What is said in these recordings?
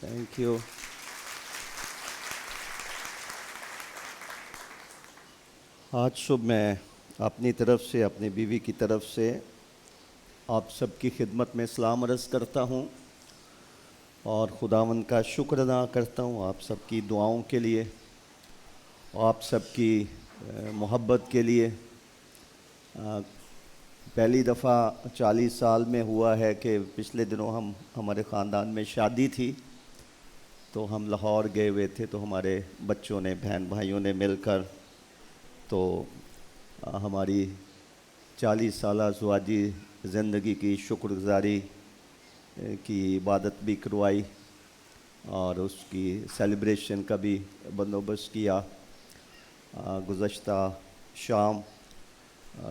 Thank you. آج صبح میں اپنی طرف سے اپنی بیوی کی طرف سے آپ سب کی خدمت میں سلام عرض کرتا ہوں اور خداوند کا شکر ادا کرتا ہوں آپ سب کی دعاؤں کے لیے، آپ سب کی محبت کے لیے. پہلی دفعہ 40 سال میں ہوا ہے کہ پچھلے دنوں ہمارے خاندان میں شادی تھی، تو ہم لاہور گئے ہوئے تھے، تو ہمارے بچوں نے، بہن بھائیوں نے مل کر تو ہماری 40 سالہ ازدواجی زندگی کی شکر گزاری کی عبادت بھی کروائی اور اس کی سیلیبریشن کا بھی بندوبست کیا. گزشتہ شام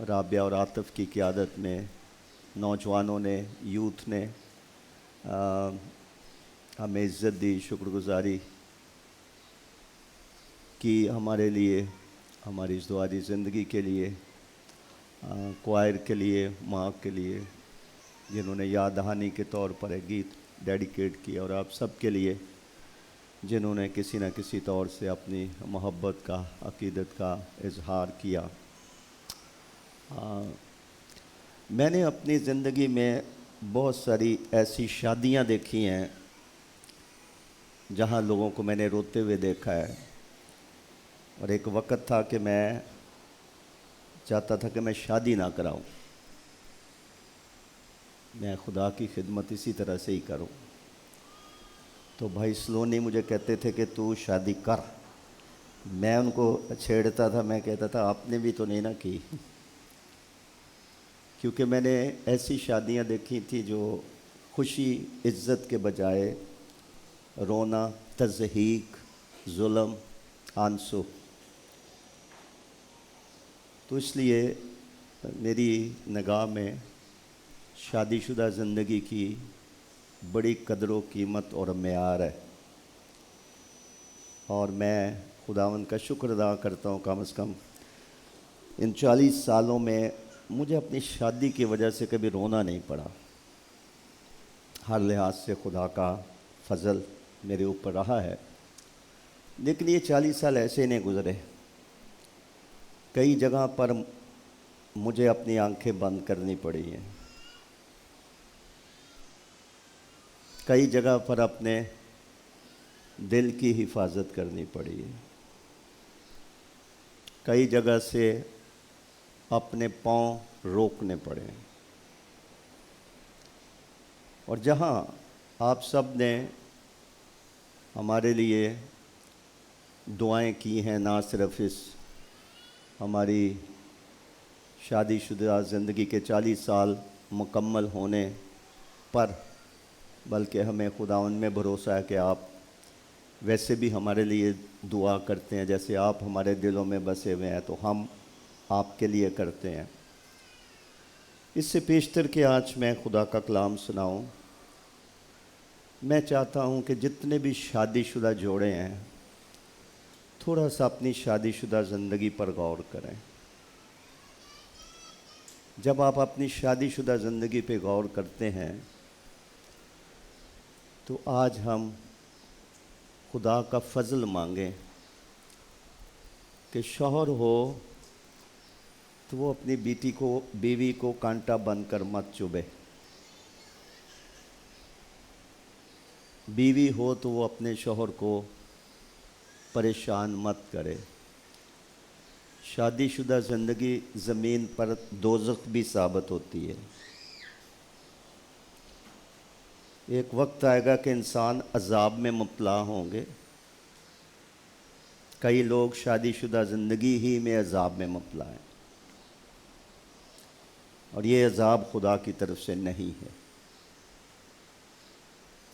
رابعہ اور عاطف کی قیادت میں نوجوانوں نے، یوتھ نے ہمیں عزت دی، شکر گزاری کی ہمارے لیے، ہماری ازدواجی زندگی کے لیے، کوائر کے لیے، ماں کے لیے جنہوں نے یاد دہانی کے طور پر ایک گیت ڈیڈیکیٹ کیا، اور آپ سب کے لیے جنہوں نے کسی نہ کسی طور سے اپنی محبت کا، عقیدت کا اظہار کیا. میں نے اپنی زندگی میں بہت ساری ایسی شادیاں دیکھی ہیں جہاں لوگوں کو میں نے روتے ہوئے دیکھا ہے، اور ایک وقت تھا کہ میں چاہتا تھا کہ میں شادی نہ کراؤں، میں خدا کی خدمت اسی طرح سے ہی کروں. تو بھائی سلونی مجھے کہتے تھے کہ تو شادی کر، میں ان کو چھیڑتا تھا، میں کہتا تھا آپ نے بھی تو نہیں نہ کی، کیونکہ میں نے ایسی شادیاں دیکھی تھیں جو خوشی عزت کے بجائے رونا، تضحیک، ظلم، آنسو. تو اس لیے میری نگاہ میں شادی شدہ زندگی کی بڑی قدر و قیمت اور معیار ہے، اور میں خداوند کا شکر ادا کرتا ہوں کم از کم ان 40 سالوں میں مجھے اپنی شادی کی وجہ سے کبھی رونا نہیں پڑا. ہر لحاظ سے خدا کا فضل میرے اوپر رہا ہے. لیکن یہ 40 سال ایسے نہیں گزرے، کئی جگہ پر مجھے اپنی آنکھیں بند کرنی پڑی ہیں، کئی جگہ پر اپنے دل کی حفاظت کرنی پڑی ہے، کئی جگہ سے اپنے پاؤں روکنے پڑے، اور جہاں آپ سب نے ہمارے لیے دعائیں کی ہیں، نہ صرف اس ہماری شادی شدہ زندگی کے 40 سال مکمل ہونے پر، بلکہ ہمیں خداوند میں بھروسہ ہے کہ آپ ویسے بھی ہمارے لیے دعا کرتے ہیں، جیسے آپ ہمارے دلوں میں بسے ہوئے ہیں تو ہم آپ کے لیے کرتے ہیں. اس سے پیشتر کہ آج میں خدا کا کلام سناؤں، میں چاہتا ہوں کہ جتنے بھی شادی شدہ جوڑے ہیں تھوڑا سا اپنی شادی شدہ زندگی پر غور کریں. جب آپ اپنی شادی شدہ زندگی پہ غور کرتے ہیں تو آج ہم خدا کا فضل مانگیں کہ شوہر ہو تو وہ اپنی بیوی کو کانٹا بن کر مت چبھے، بیوی ہو تو وہ اپنے شوہر کو پریشان مت کرے. شادی شدہ زندگی زمین پر دوزخ بھی ثابت ہوتی ہے. ایک وقت آئے گا کہ انسان عذاب میں مبتلا ہوں گے. کئی لوگ شادی شدہ زندگی ہی میں عذاب میں مبتلا ہیں، اور یہ عذاب خدا کی طرف سے نہیں ہے،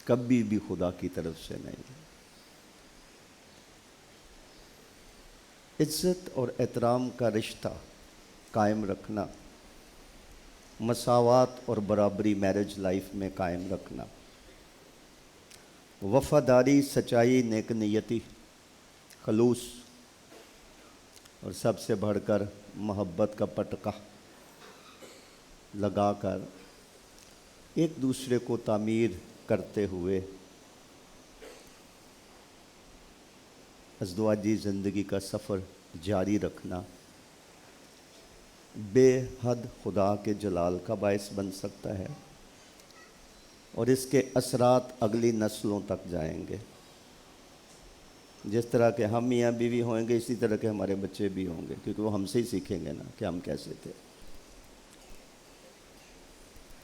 کبھی بھی خدا کی طرف سے نہیں ہے. عزت اور احترام کا رشتہ قائم رکھنا، مساوات اور برابری میرج لائف میں قائم رکھنا، وفاداری، سچائی، نیک نیتی، خلوص، اور سب سے بڑھ کر محبت کا پٹکا لگا کر ایک دوسرے کو تعمیر کرتے ہوئے ازدواجی زندگی کا سفر جاری رکھنا بے حد خدا کے جلال کا باعث بن سکتا ہے، اور اس کے اثرات اگلی نسلوں تک جائیں گے۔ جس طرح کہ ہم میاں بیوی ہوئیں گے، اسی طرح کے ہمارے بچے بھی ہوں گے، کیونکہ وہ ہم سے ہی سیکھیں گے نا کہ ہم کیسے تھے۔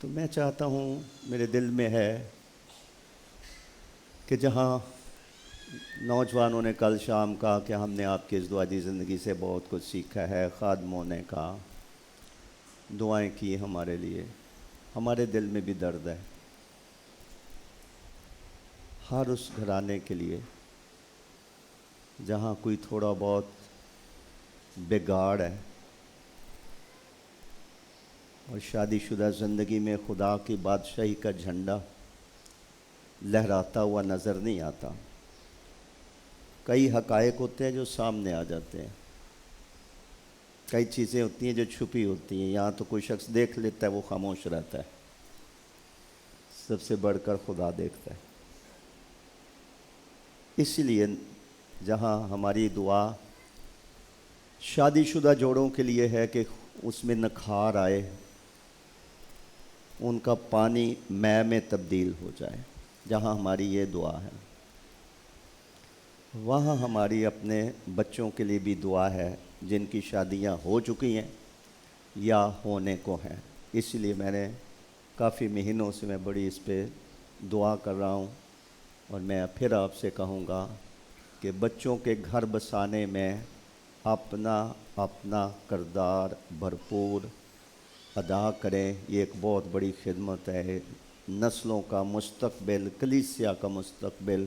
تو میں چاہتا ہوں، میرے دل میں ہے کہ جہاں نوجوانوں نے کل شام کہا کہ ہم نے آپ کی ازدواجی زندگی سے بہت کچھ سیکھا ہے، خادموں نے کہا، دعائیں کی ہمارے لیے، ہمارے دل میں بھی درد ہے ہر اس گھرانے کے لیے جہاں کوئی تھوڑا بہت بگاڑ ہے اور شادی شدہ زندگی میں خدا کی بادشاہی کا جھنڈا لہراتا ہوا نظر نہیں آتا۔ کئی حقائق ہوتے ہیں جو سامنے آ جاتے ہیں، کئی چیزیں ہوتی ہیں جو چھپی ہوتی ہیں، یہاں تو کوئی شخص دیکھ لیتا ہے وہ خاموش رہتا ہے، سب سے بڑھ کر خدا دیکھتا ہے۔ اسی لیے جہاں ہماری دعا شادی شدہ جوڑوں کے لیے ہے کہ اس میں نکھار آئے، ان کا پانی مے میں تبدیل ہو جائے، جہاں ہماری یہ دعا ہے، وہاں ہماری اپنے بچوں کے لیے بھی دعا ہے جن کی شادیاں ہو چکی ہیں یا ہونے کو ہیں۔ اس لیے میں نے کافی مہینوں سے میں بڑی اس پہ دعا کر رہا ہوں، اور میں پھر آپ سے کہوں گا کہ بچوں کے گھر بسانے میں اپنا اپنا کردار بھرپور ادا کریں۔ یہ ایک بہت بڑی خدمت ہے، نسلوں کا مستقبل، کلیسیا کا مستقبل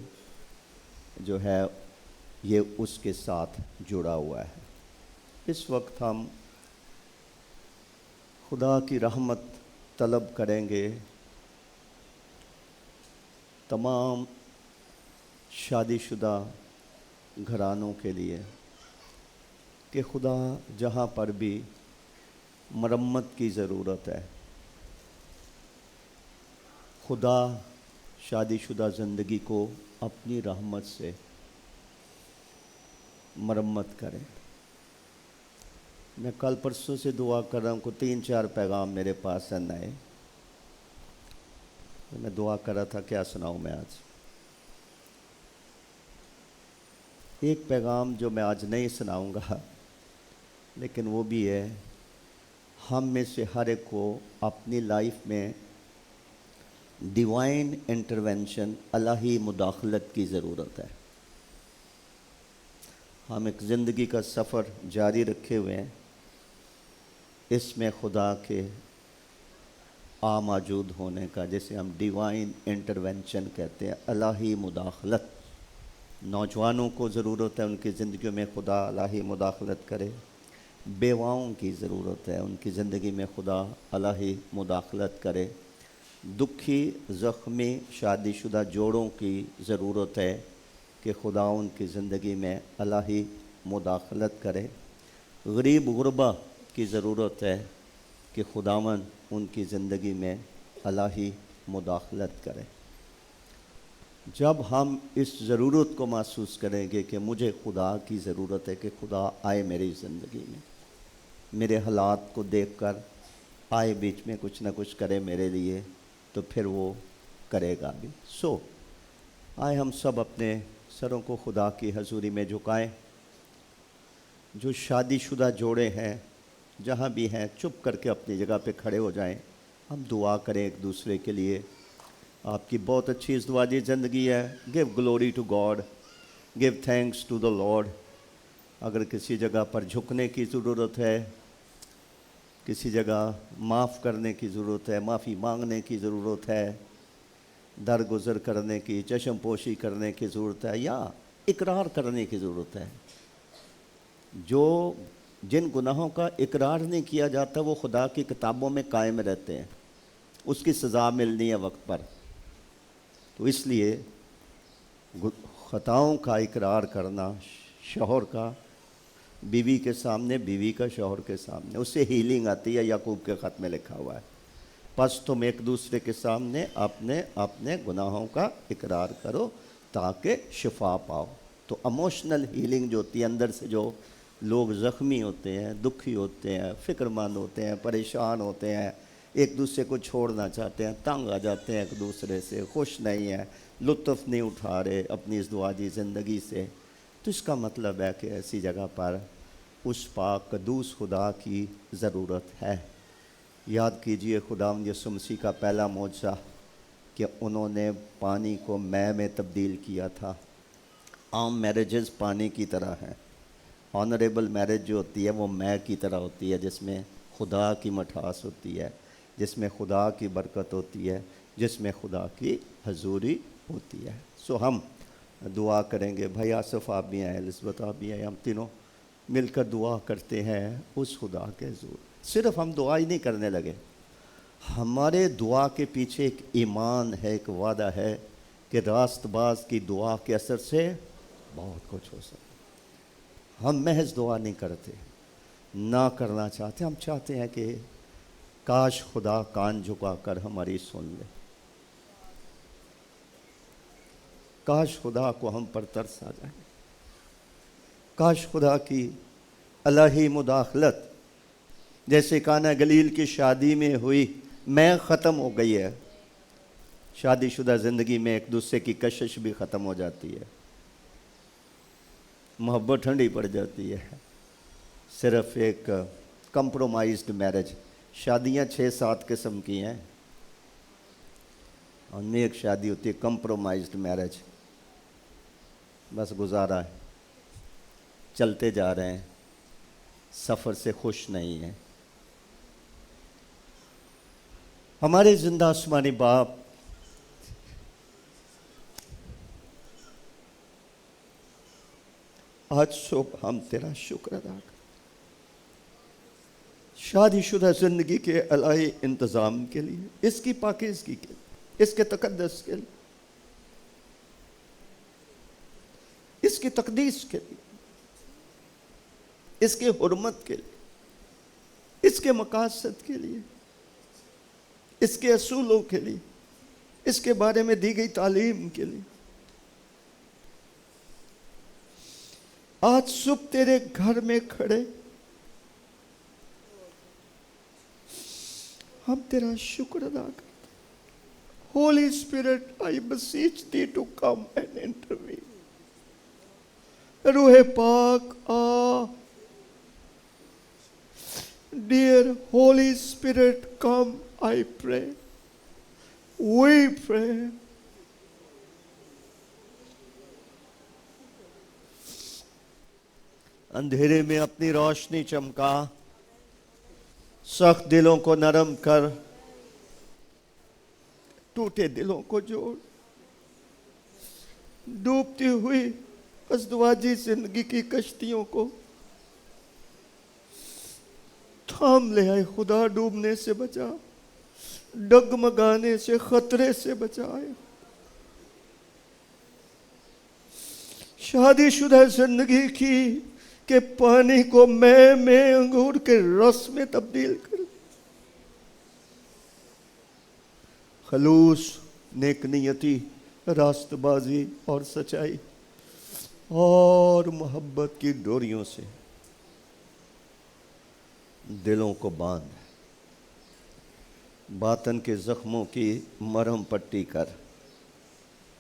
جو ہے یہ اس کے ساتھ جڑا ہوا ہے۔ اس وقت ہم خدا کی رحمت طلب کریں گے تمام شادی شدہ گھرانوں کے لیے کہ خدا جہاں پر بھی مرمت کی ضرورت ہے، خدا شادی شدہ زندگی کو اپنی رحمت سے مرمت کرے۔ میں کل پرسوں سے دعا کر رہا ہوں کہ 3-4 پیغام میرے پاس ہیں نئے، میں دعا کر رہا تھا کیا سناؤں میں آج۔ ایک پیغام جو میں آج نہیں سناؤں گا، لیکن وہ بھی ہے ہم میں سے ہر ایک کو اپنی لائف میں ڈیوائن انٹرونشن، الہی مداخلت کی ضرورت ہے۔ ہم ایک زندگی کا سفر جاری رکھے ہوئے ہیں، اس میں خدا کے موجود ہونے کا، جسے ہم ڈیوائن انٹرونشن کہتے ہیں، الہی مداخلت۔ نوجوانوں کو ضرورت ہے ان کی زندگیوں میں خدا الہی مداخلت کرے، بیواؤں کی ضرورت ہے ان کی زندگی میں خدا الہی مداخلت کرے، دکھی زخمی شادی شدہ جوڑوں کی ضرورت ہے کہ خدا ان کی زندگی میں الہی مداخلت کرے، غریب غربا کی ضرورت ہے کہ خداوند ان کی زندگی میں الہی مداخلت کرے۔ جب ہم اس ضرورت کو محسوس کریں گے کہ مجھے خدا کی ضرورت ہے کہ خدا آئے میری زندگی میں، میرے حالات کو دیکھ کر آئے بیچ میں کچھ نہ کچھ کرے میرے لیے، تو پھر وہ کرے گا بھی۔ آئے ہم سب اپنے سروں کو خدا کی حضوری میں جھکائیں۔ جو شادی شدہ جوڑے ہیں جہاں بھی ہیں، چپ کر کے اپنی جگہ پہ کھڑے ہو جائیں، ہم دعا کریں ایک دوسرے کے لیے۔ آپ کی بہت اچھی ازدواجی زندگی ہے، give glory to God, give thanks to the Lord. اگر کسی جگہ پر جھکنے کی ضرورت ہے، کسی جگہ معاف کرنے کی ضرورت ہے، معافی مانگنے کی ضرورت ہے، درگزر کرنے کی، چشم پوشی کرنے کی ضرورت ہے، یا اقرار کرنے کی ضرورت ہے۔ جن گناہوں کا اقرار نہیں کیا جاتا وہ خدا کی کتابوں میں قائم رہتے ہیں، اس کی سزا ملنی ہے وقت پر۔ تو اس لیے خطاؤں کا اقرار کرنا، شوہر کا بیوی کے سامنے، بیوی کا شوہر کے سامنے، اس سے ہیلنگ آتی ہے، یعقوب کے خط میں لکھا ہوا ہے۔ پس تم ایک دوسرے کے سامنے اپنے اپنے گناہوں کا اقرار کرو تاکہ شفا پاؤ۔ تو اموشنل ہیلنگ جو ہوتی ہے، اندر سے جو لوگ زخمی ہوتے ہیں، دکھی ہوتے ہیں، فکر مند ہوتے ہیں، پریشان ہوتے ہیں، ایک دوسرے کو چھوڑنا چاہتے ہیں، تنگ آ جاتے ہیں ایک دوسرے سے، خوش نہیں ہیں، لطف نہیں اٹھا رہے اپنی اس دعاجی زندگی سے، تو اس کا مطلب ہے کہ ایسی جگہ پر اس پاک قدوس خدا کی ضرورت ہے۔ یاد کیجئے خداوند یسوع مسیح کا پہلا معجزہ کہ انہوں نے پانی کو مے میں تبدیل کیا تھا۔ عام میرجز پانی کی طرح ہیں، آنریبل میرج جو ہوتی ہے وہ مے کی طرح ہوتی ہے، جس میں خدا کی مٹھاس ہوتی ہے، جس میں خدا کی برکت ہوتی ہے، جس میں خدا کی حضوری ہوتی ہے۔ سو ہم دعا کریں گے، بھائی آصف آپ بھی ہیں، الزبتھ آپ بھی ہیں، ہم تینوں مل کر دعا کرتے ہیں اس خدا کے حضور۔ صرف ہم دعا ہی نہیں کرنے لگے، ہمارے دعا کے پیچھے ایک ایمان ہے، ایک وعدہ ہے کہ راست باز کی دعا کے اثر سے بہت کچھ ہو سکتا۔ ہم محض دعا نہیں کرتے، نہ کرنا چاہتے، ہم چاہتے ہیں کہ کاش خدا کان جھکا کر ہماری سن لے، کاش خدا کو ہم پر ترس آ جائے، کاش خدا کی الہی مداخلت جیسے کانا گلیل کی شادی میں ہوئی میں ختم ہو گئی ہے۔ شادی شدہ زندگی میں ایک دوسرے کی کشش بھی ختم ہو جاتی ہے، محبت ٹھنڈی پڑ جاتی ہے، صرف ایک کمپرومائزڈ میرج۔ شادیاں 6-7 قسم کی ہیں، اور نیک شادی ہوتی ہے کمپرومائزڈ میرج، بس گزارا ہے، چلتے جا رہے ہیں، سفر سے خوش نہیں ہیں۔ ہمارے زندہ آسمانی باپ، آج صبح ہم تیرا شکر ادا کریں شادی شدہ زندگی کے الہی انتظام کے لیے، اس کی پاکیزگی کے لیے، اس کے تقدس کے لیے، اس کی تقدیس کے لیے، اس کے حرمت کے لیے، اس کے مقاصد کے لیے، اس کے اصولوں کے لیے، اس کے بارے میں دی گئی تعلیم کے لیے۔ آج صبح تیرے گھر میں کھڑے ہم تیرا شکر ادا کرتے ہیں۔ Holy Spirit I beseech thee to come and intervene۔ روح پاک آ، dear Holy Spirit come, I pray, we pray۔ اندھیرے میں اپنی روشنی چمکا، سخت دلوں کو نرم کر، ٹوٹے دلوں کو جوڑ، ڈوبتی ہوئی ازدواجی زندگی کی کشتیوں کو تھام لے آئے خدا، ڈوبنے سے بچا، ڈگمگانے سے، خطرے سے بچائے۔ شادی شدہ زندگی کی کہ پانی کو میں انگور کے رس میں تبدیل کر، خلوص، نیک نیتی، راست بازی اور سچائی اور محبت کی ڈوریوں سے دلوں کو باندھ، باطن کے زخموں کی مرہم پٹی کر،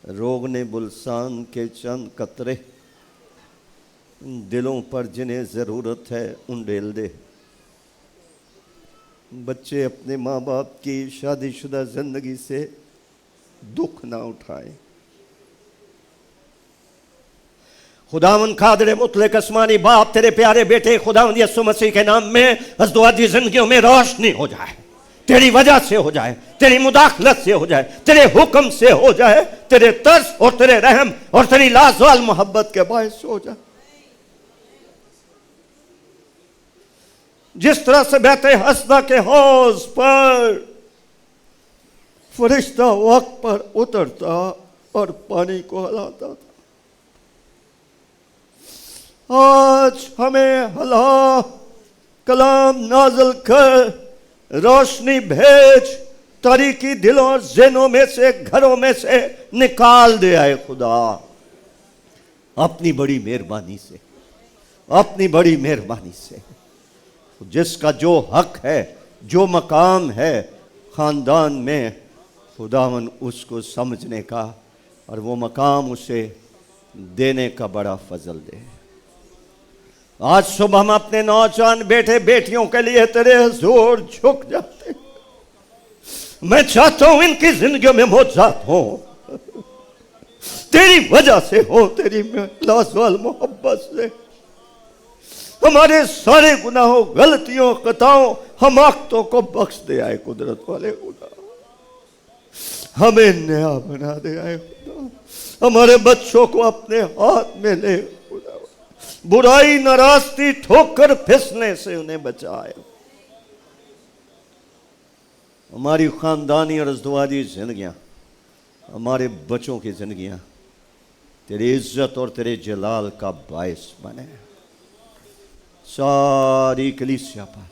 روغن بلسان کے چند قطرے دلوں پر جنہیں ضرورت ہے انڈیل دے۔ بچے اپنے ماں باپ کی شادی شدہ زندگی سے دکھ نہ اٹھائیں۔ خداوند قادر مطلق آسمانی باپ، تیرے پیارے بیٹے خداوند یسوع مسیح کے نام میں ازدواجی زندگیوں میں روشنی ہو جائے، تیری وجہ سے ہو جائے، تیری مداخلت سے ہو جائے، تیرے حکم سے ہو جائے، تیرے ترس اور تیرے رحم اور تیری لازوال محبت کے باعث ہو جائے۔ جس طرح سے بیت حسدہ کے حوض پر فرشتہ وقت پر اترتا اور پانی کو ہلاتا تھا، آج ہمیں ہلا، کلام نازل کر، روشنی بھیج، تاریکی دلوں اور ذہنوں میں سے، گھروں میں سے نکال دے آئے خدا۔ اپنی بڑی مہربانی سے، اپنی بڑی مہربانی سے جس کا جو حق ہے، جو مقام ہے خاندان میں، خداوند اس کو سمجھنے کا اور وہ مقام اسے دینے کا بڑا فضل دے۔ آج صبح ہم اپنے نوجوان بیٹے بیٹیوں کے لیے تیرے حضور جھک جاتے ہیں۔ میں چاہتا ہوں ان کی زندگیوں میں معجزات ہوں، تیری وجہ سے ہو، تیری لازوال محبت سے۔ ہمارے سارے گناہوں، غلطیوں، خطاؤں، حماقتوں کو بخش دے آئے قدرت والے خدا، ہمیں نیا بنا دے آئے خدا، ہمارے بچوں کو اپنے ہاتھ میں لے خدا، برائی، ناراستی، ٹھوکر پھسنے سے انہیں بچائے۔ ہماری خاندانی اور ازدواجی زندگیاں، ہمارے بچوں کی زندگیاں تیری عزت اور تیرے جلال کا باعث بنے۔ ساری کلیسیا پر،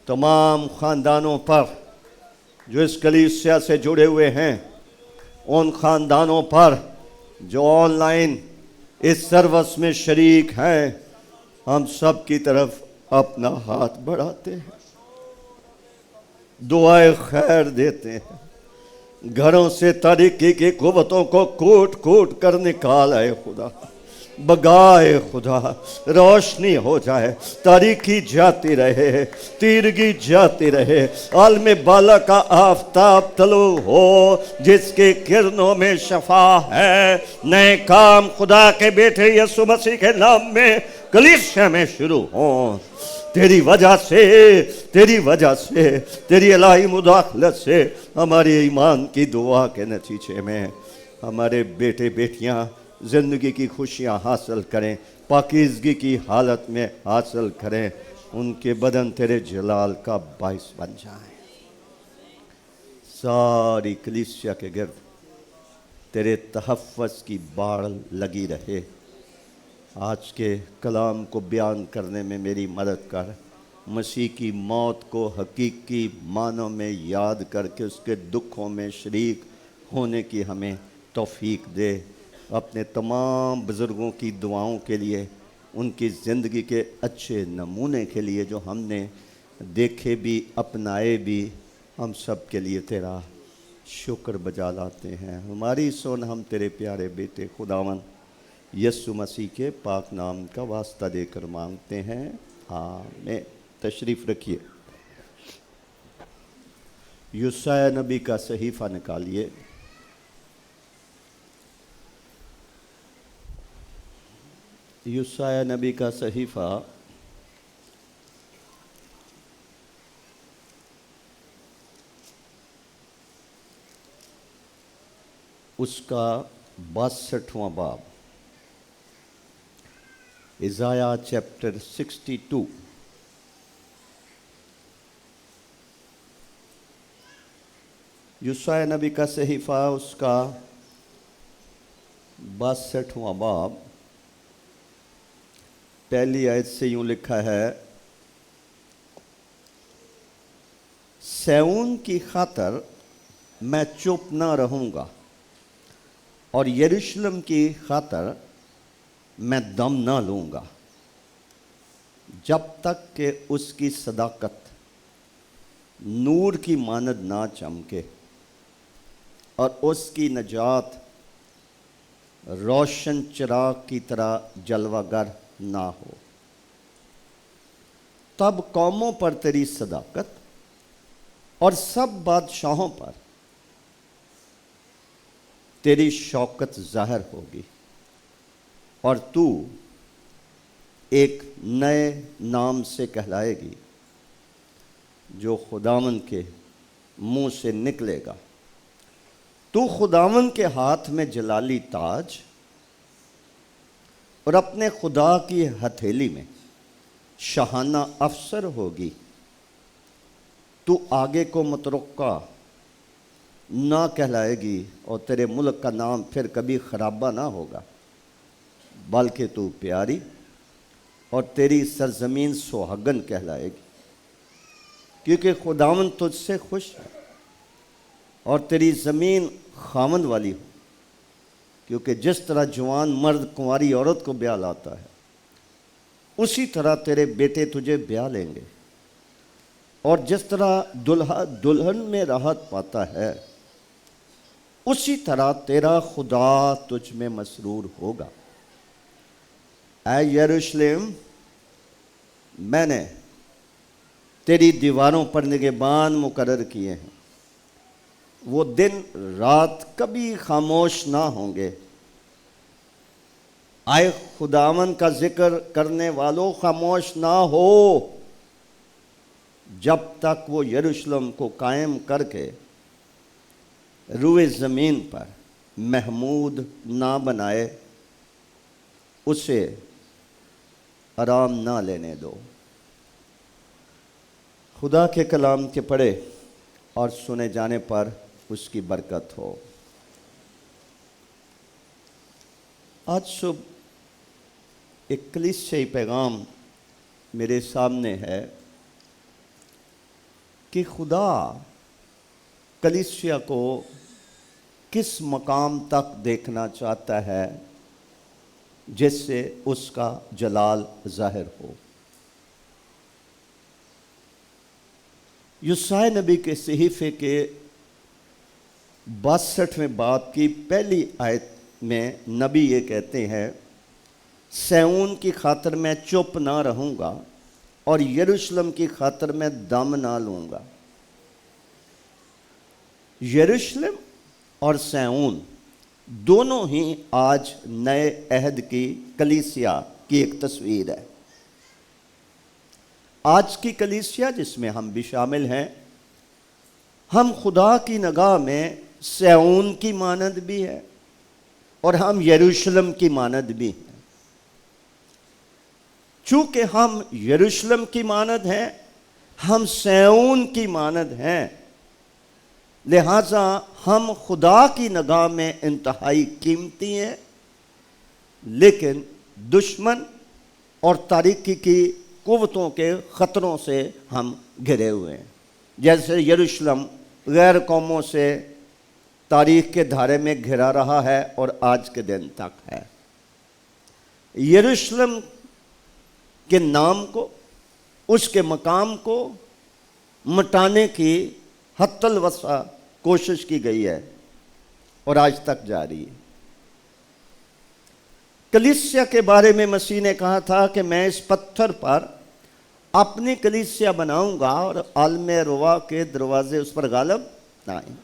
تمام خاندانوں پر جو اس کلیسیا سے جڑے ہوئے ہیں، ان خاندانوں پر جو آن لائن اس سروس میں شریک ہیں، ہم سب کی طرف اپنا ہاتھ بڑھاتے ہیں، دعائے خیر دیتے ہیں۔ گھروں سے تاریکی کی قوتوں کو کوٹ کوٹ کر نکال آئے خدا، بگائے خدا، روشنی ہو جائے، تاریکی جاتی رہے، تیرگی جاتی رہے، عالم بالا کا آفتاب طلوع ہو جس کے کرنوں میں شفا ہے۔ نئے کام خدا کے بیٹے یسوع مسیح کے نام میں کلیسیا میں شروع ہوں۔ تیری وجہ سے، تیری وجہ سے، تیری الہی مداخلت سے ہمارے ایمان کی دعا کے نتیجے میں ہمارے بیٹے بیٹیاں زندگی کی خوشیاں حاصل کریں، پاکیزگی کی حالت میں حاصل کریں، ان کے بدن تیرے جلال کا باعث بن جائیں۔ ساری کلیسیا کے گرد تیرے تحفظ کی باڑ لگی رہے۔ آج کے کلام کو بیان کرنے میں میری مدد کر، مسیح کی موت کو حقیقی معنوں میں یاد کر کے اس کے دکھوں میں شریک ہونے کی ہمیں توفیق دے۔ اپنے تمام بزرگوں کی دعاؤں کے لیے، ان کی زندگی کے اچھے نمونے کے لیے جو ہم نے دیکھے بھی، اپنائے بھی، ہم سب کے لیے تیرا شکر بجا لاتے ہیں۔ ہماری سن ہم تیرے پیارے بیٹے خداوند یسوع مسیح کے پاک نام کا واسطہ دے کر مانگتے ہیں، آمین۔ تشریف رکھیے۔ یسوع نبی کا صحیفہ نکالیے۔ یسوع نبی کا صحیفہ اس کا 62واں باب، اشعیاء چیپٹر 62۔ یسوع نبی کا صحیفہ اس کا 62واں باب، پہلی آیت سے یوں لکھا ہے، سیون کی خاطر میں چپ نہ رہوں گا اور یروشلم کی خاطر میں دم نہ لوں گا، جب تک کہ اس کی صداقت نور کی مانند نہ چمکے اور اس کی نجات روشن چراغ کی طرح جلوہ گر نہ ہو۔ تب قوموں پر تیری صداقت اور سب بادشاہوں پر تیری شوکت ظاہر ہوگی، اور تو ایک نئے نام سے کہلائے گی جو خداوند کے منہ سے نکلے گا۔ تو خداوند کے ہاتھ میں جلالی تاج اور اپنے خدا کی ہتھیلی میں شاہانہ افسر ہوگی۔ تو آگے کو مترقع نہ کہلائے گی اور تیرے ملک کا نام پھر کبھی خرابہ نہ ہوگا، بلکہ تو پیاری اور تیری سرزمین سہاگن کہلائے گی، کیونکہ خداوند تجھ سے خوش ہے اور تیری زمین خاوند والی ہو۔ کیونکہ جس طرح جوان مرد کنواری عورت کو بیاہ لاتا ہے، اسی طرح تیرے بیٹے تجھے بیاہ لیں گے، اور جس طرح دلہا دلہن میں راحت پاتا ہے، اسی طرح تیرا خدا تجھ میں مسرور ہوگا۔ اے یروشلم، میں نے تیری دیواروں پر نگہبان مقرر کیے ہیں، وہ دن رات کبھی خاموش نہ ہوں گے۔ آئے خداوند کا ذکر کرنے والوں، خاموش نہ ہو جب تک وہ یروشلم کو قائم کر کے روئے زمین پر محمود نہ بنائے، اسے آرام نہ لینے دو۔ خدا کے کلام کے پڑھے اور سنے جانے پر اس کی برکت ہو۔ آج صبح ایک کلیسیائی پیغام میرے سامنے ہے کہ خدا کلیسیا کو کس مقام تک دیکھنا چاہتا ہے جس سے اس کا جلال ظاہر ہو۔ یسائی نبی کے صحیفے کے 62ویں باب کی پہلی آیت میں نبی یہ کہتے ہیں، سیون کی خاطر میں چپ نہ رہوں گا اور یروشلم کی خاطر میں دم نہ لوں گا۔ یروشلم اور سیون دونوں ہی آج نئے عہد کی کلیسیا کی ایک تصویر ہے۔ آج کی کلیسیا جس میں ہم بھی شامل ہیں، ہم خدا کی نگاہ میں سیون کی مانند بھی ہے اور ہم یروشلم کی مانند بھی ہیں۔ چونکہ ہم یروشلم کی مانند ہیں، ہم سیون کی مانند ہیں، لہٰذا ہم خدا کی نگاہ میں انتہائی قیمتی ہیں، لیکن دشمن اور تاریکی کی قوتوں کے خطروں سے ہم گھرے ہوئے ہیں۔ جیسے یروشلم غیر قوموں سے تاریخ کے دھارے میں گھرا رہا ہے اور آج کے دن تک ہے۔ یروشلم کے نام کو، اس کے مقام کو مٹانے کی حتی الوسع کوشش کی گئی ہے اور آج تک جاری ہے۔ کلیسیا کے بارے میں مسیح نے کہا تھا کہ میں اس پتھر پر اپنی کلیسیا بناؤں گا اور عالم روا کے دروازے اس پر غالب نہ آئیں۔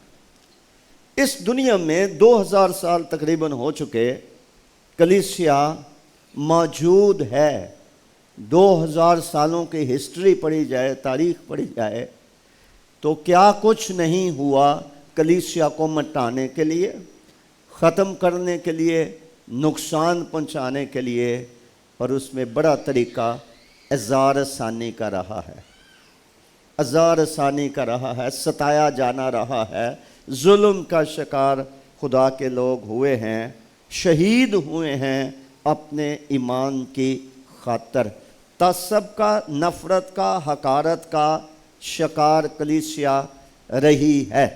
اس دنیا میں 2000 سال تقریباً ہو چکے، کلیسیا موجود ہے۔ 2000 سالوں کی ہسٹری پڑھی جائے، تاریخ پڑھی جائے تو کیا کچھ نہیں ہوا کلیسیا کو مٹانے کے لیے، ختم کرنے کے لیے، نقصان پہنچانے کے لیے، اور اس میں بڑا طریقہ اظہار ثانی کا رہا ہے۔ اظہار ثانی کا رہا ہے، ستایا جانا رہا ہے، ظلم کا شکار خدا کے لوگ ہوئے ہیں، شہید ہوئے ہیں اپنے ایمان کی خاطر۔ تعصب کا، نفرت کا، حقارت کا شکار کلیسیا رہی ہے،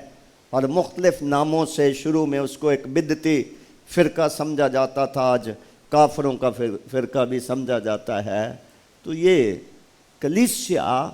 اور مختلف ناموں سے شروع میں اس کو ایک بدعتی فرقہ سمجھا جاتا تھا، آج کافروں کا فرقہ بھی سمجھا جاتا ہے۔ تو یہ کلیسیا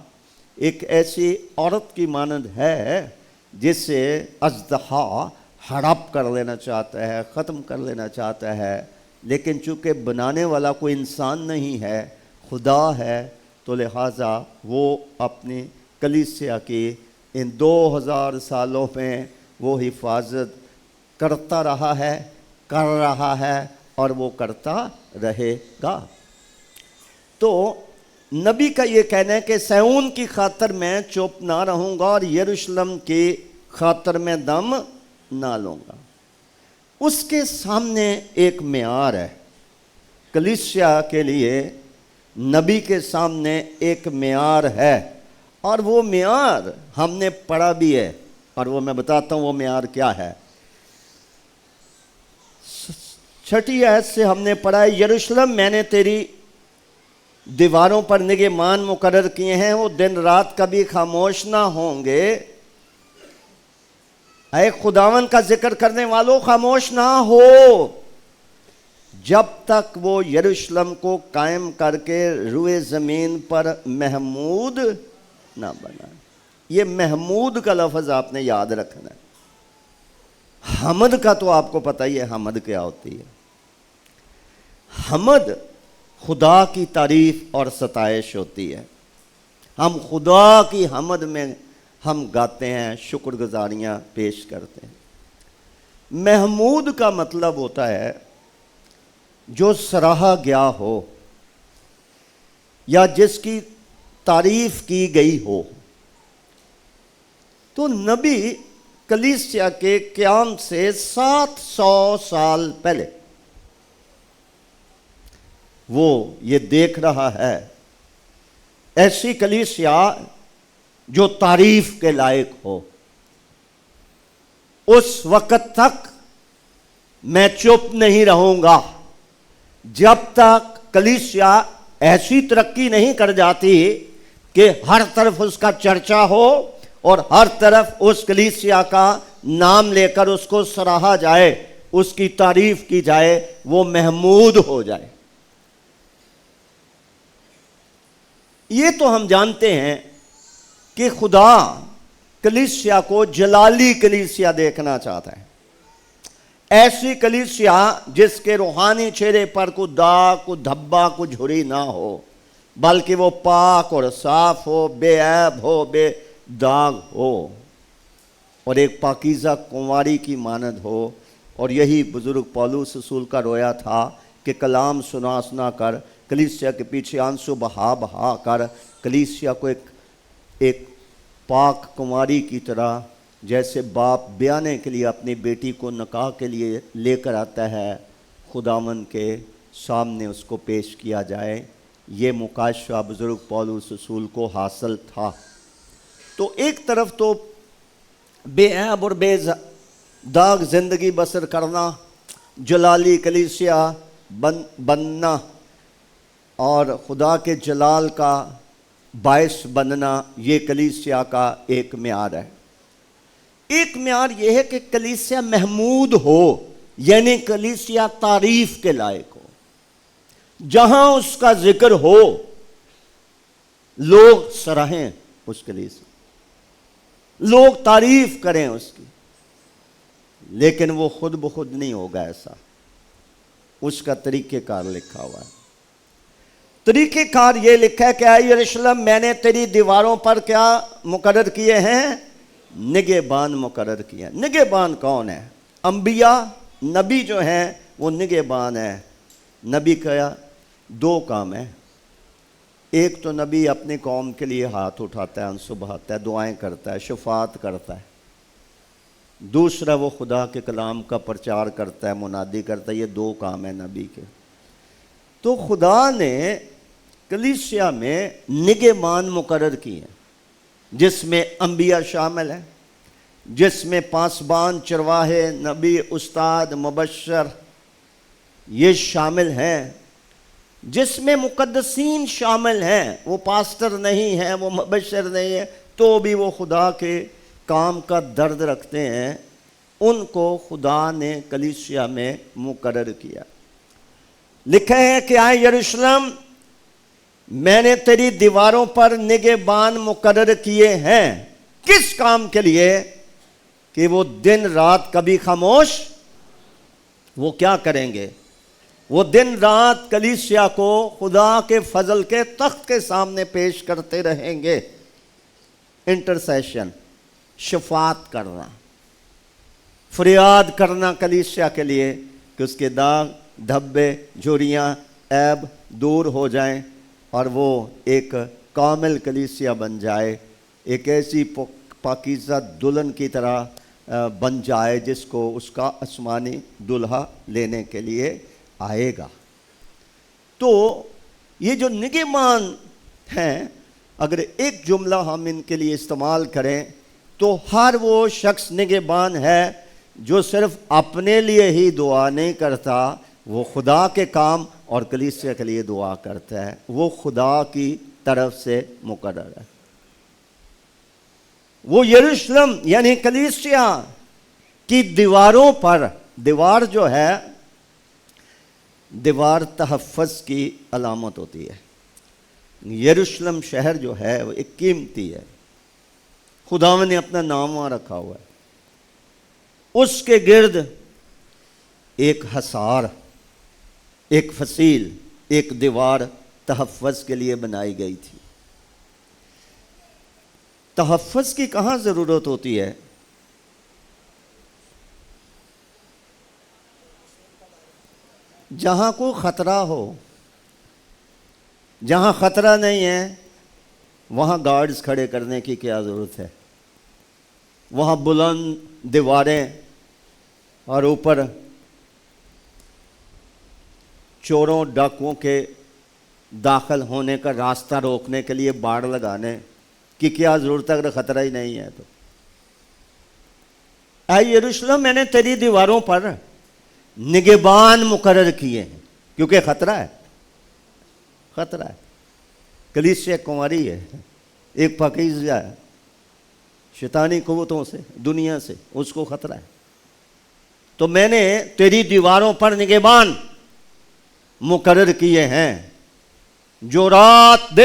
ایک ایسی عورت کی مانند ہے جسے اژدہا ہڑپ کر لینا چاہتا ہے، ختم کر لینا چاہتا ہے، لیکن چونکہ بنانے والا کوئی انسان نہیں ہے، خدا ہے، تو لہٰذا وہ اپنی کلیسیا کی ان 2000 سالوں میں وہ حفاظت کرتا رہا ہے، کر رہا ہے، اور وہ کرتا رہے گا۔ تو نبی کا یہ کہنا ہے کہ سیون کی خاطر میں چپ نہ رہوں گا اور یروشلم کی خاطر میں دم نہ لوں گا۔ اس کے سامنے ایک معیار ہے، کلیسیا کے لیے نبی کے سامنے ایک معیار ہے، اور وہ معیار ہم نے پڑھا بھی ہے، اور وہ میں بتاتا ہوں وہ معیار کیا ہے۔ 6 آیت سے ہم نے پڑھا ہے، یروشلم میں نے تیری دیواروں پر نگہبان مقرر کیے ہیں، وہ دن رات کبھی خاموش نہ ہوں گے۔ اے خداوند کا ذکر کرنے والوں، خاموش نہ ہو جب تک وہ یروشلم کو قائم کر کے روئے زمین پر محمود نہ بنا. یہ محمود کا لفظ آپ نے یاد رکھنا ہے. حمد کا تو آپ کو پتہ ہی ہے حمد کیا ہوتی ہے. حمد خدا کی تعریف اور ستائش ہوتی ہے. ہم خدا کی حمد میں ہم گاتے ہیں, شکر گزاریاں پیش کرتے ہیں. محمود کا مطلب ہوتا ہے جو سراہا گیا ہو یا جس کی تعریف کی گئی ہو. تو نبی کلیسیا کے قیام سے 700 سال پہلے وہ یہ دیکھ رہا ہے ایسی کلیسیا جو تعریف کے لائق ہو. اس وقت تک میں چپ نہیں رہوں گا جب تک کلیسیا ایسی ترقی نہیں کر جاتی کہ ہر طرف اس کا چرچا ہو اور ہر طرف اس کلیسیا کا نام لے کر اس کو سراہا جائے, اس کی تعریف کی جائے, وہ محمود ہو جائے. یہ تو ہم جانتے ہیں کہ خدا کلیسیا کو جلالی کلیسیا دیکھنا چاہتا ہے. ایسی کلیسیا جس کے روحانی چہرے پر کوئی داغ, کوئی دھبا, کوئی جھری نہ ہو, بلکہ وہ پاک اور صاف ہو, بے عیب ہو, بے داغ ہو, اور ایک پاکیزہ کنواری کی مانند ہو. اور یہی بزرگ پولس رسول کا رویا تھا کہ کلام سنا سنا کر کلیسیا کے پیچھے آنسو بہا بہا کر کلیسیا کو ایک پاک کنواری کی طرح, جیسے باپ بیانے کے لیے اپنی بیٹی کو نکاح کے لیے لے کر آتا ہے, خداوند کے سامنے اس کو پیش کیا جائے. یہ مکاشفہ بزرگ پولس رسول کو حاصل تھا. تو ایک طرف تو بے عیب اور بے داغ زندگی بسر کرنا, جلالی کلیسیا بننا اور خدا کے جلال کا باعث بننا, یہ کلیسیا کا ایک معیار ہے. ایک معیار یہ ہے کہ کلیسیا محمود ہو, یعنی کلیسیا تعریف کے لائق ہو. جہاں اس کا ذکر ہو لوگ سراہیں اس کلیسیا, لوگ تعریف کریں اس کی. لیکن وہ خود بخود نہیں ہوگا ایسا, اس کا طریقہ کار لکھا ہوا ہے. طریقہ کار یہ لکھا ہے کہ اے یروشلم, میں نے تیری دیواروں پر کیا مقرر کیے ہیں؟ نگہبان مقرر کیے ہیں. نگہبان کون ہے؟ انبیاء, نبی جو ہیں وہ نگہبان ہیں. نبی کا دو کام ہیں. ایک تو نبی اپنی قوم کے لیے ہاتھ اٹھاتا ہے, آنسو بہاتا ہے, دعائیں کرتا ہے, شفاعت کرتا ہے. دوسرا وہ خدا کے کلام کا پرچار کرتا ہے, منادی کرتا ہے. یہ دو کام ہیں نبی کے. تو خدا نے کلیسیا میں نگہبان مقرر کیے ہیں, جس میں انبیاء شامل ہیں, جس میں پاسبان, چرواہے, نبی, استاد, مبشر یہ شامل ہیں, جس میں مقدسین شامل ہیں. وہ پاسٹر نہیں ہیں, وہ مبشر نہیں ہیں, تو بھی وہ خدا کے کام کا درد رکھتے ہیں. ان کو خدا نے کلیسیا میں مقرر کیا. لکھا ہے کہ اے یروشلم, میں نے تیری دیواروں پر نگہبان مقرر کیے ہیں. کس کام کے لیے؟ کہ وہ دن رات کبھی خاموش, وہ کیا کریں گے؟ وہ دن رات کلیسیا کو خدا کے فضل کے تخت کے سامنے پیش کرتے رہیں گے. انٹرسیشن, شفاعت کرنا, فریاد کرنا کلیسیا کے لیے کہ اس کے داغ, دھبے, جھریاں, عیب دور ہو جائیں اور وہ ایک کامل کلیسیا بن جائے, ایک ایسی پاکیزہ دلہن کی طرح بن جائے جس کو اس کا آسمانی دلہا لینے کے لیے آئے گا. تو یہ جو نگہبان ہیں, اگر ایک جملہ ہم ان کے لیے استعمال کریں تو ہر وہ شخص نگہبان ہے جو صرف اپنے لیے ہی دعا نہیں کرتا, وہ خدا کے کام اور کلیسیا کے لیے دعا کرتا ہے. وہ خدا کی طرف سے مقرر ہے. وہ یروشلم یعنی کلیسیا کی دیواروں پر, دیوار جو ہے دیوار تحفظ کی علامت ہوتی ہے۔ یروشلم شہر جو ہے وہ ایک قیمتی ہے، خداوند نے اپنا نام وہاں رکھا ہوا ہے۔ اس کے گرد ایک حصار، ایک فصیل، ایک دیوار تحفظ کے لیے بنائی گئی تھی۔ تحفظ کی کہاں ضرورت ہوتی ہے؟ جہاں کوئی خطرہ ہو۔ جہاں خطرہ نہیں ہے وہاں گارڈز کھڑے کرنے کی کیا ضرورت ہے؟ وہاں بلند دیواریں اور اوپر چوروں ڈاکوؤں کے داخل ہونے کا راستہ روکنے کے لیے باڑ لگانے کی کیا ضرورت ہے اگر خطرہ ہی نہیں ہے تو؟ اے یروشلم، میں نے تیری دیواروں پر نگہبان مقرر کیے ہیں کیونکہ خطرہ ہے، خطرہ ہے۔ کلیسیا کنواری ہے، ایک پاکیزہ ہے، شیطانی قوتوں سے، دنیا سے اس کو خطرہ ہے۔ تو میں نے تیری دیواروں پر نگہبان مقرر کیے ہیں جو رات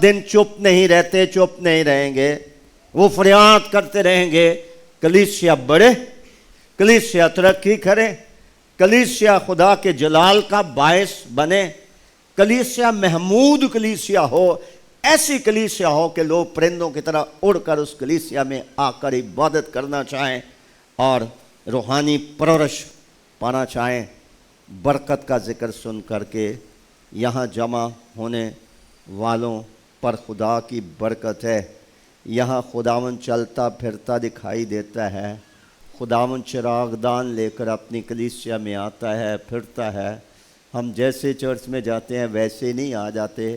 دن چپ نہیں رہتے، چپ نہیں رہیں گے، وہ فریاد کرتے رہیں گے کلیسیا بڑھے، کلیسیا ترقی کرے، کلیسیا خدا کے جلال کا باعث بنے، کلیسیا محمود کلیسیا ہو، ایسی کلیسیا ہو کہ لوگ پرندوں کی طرح اڑ کر اس کلیسیا میں آ کر عبادت کرنا چاہیں اور روحانی پرورش پانا چاہیں۔ برکت کا ذکر سن کر کے یہاں جمع ہونے والوں پر خدا کی برکت ہے۔ یہاں خداوند چلتا پھرتا دکھائی دیتا ہے، خداوند چراغ دان لے کر اپنی کلیسیا میں آتا ہے، پھرتا ہے۔ ہم جیسے چرچ میں جاتے ہیں ویسے نہیں آ جاتے،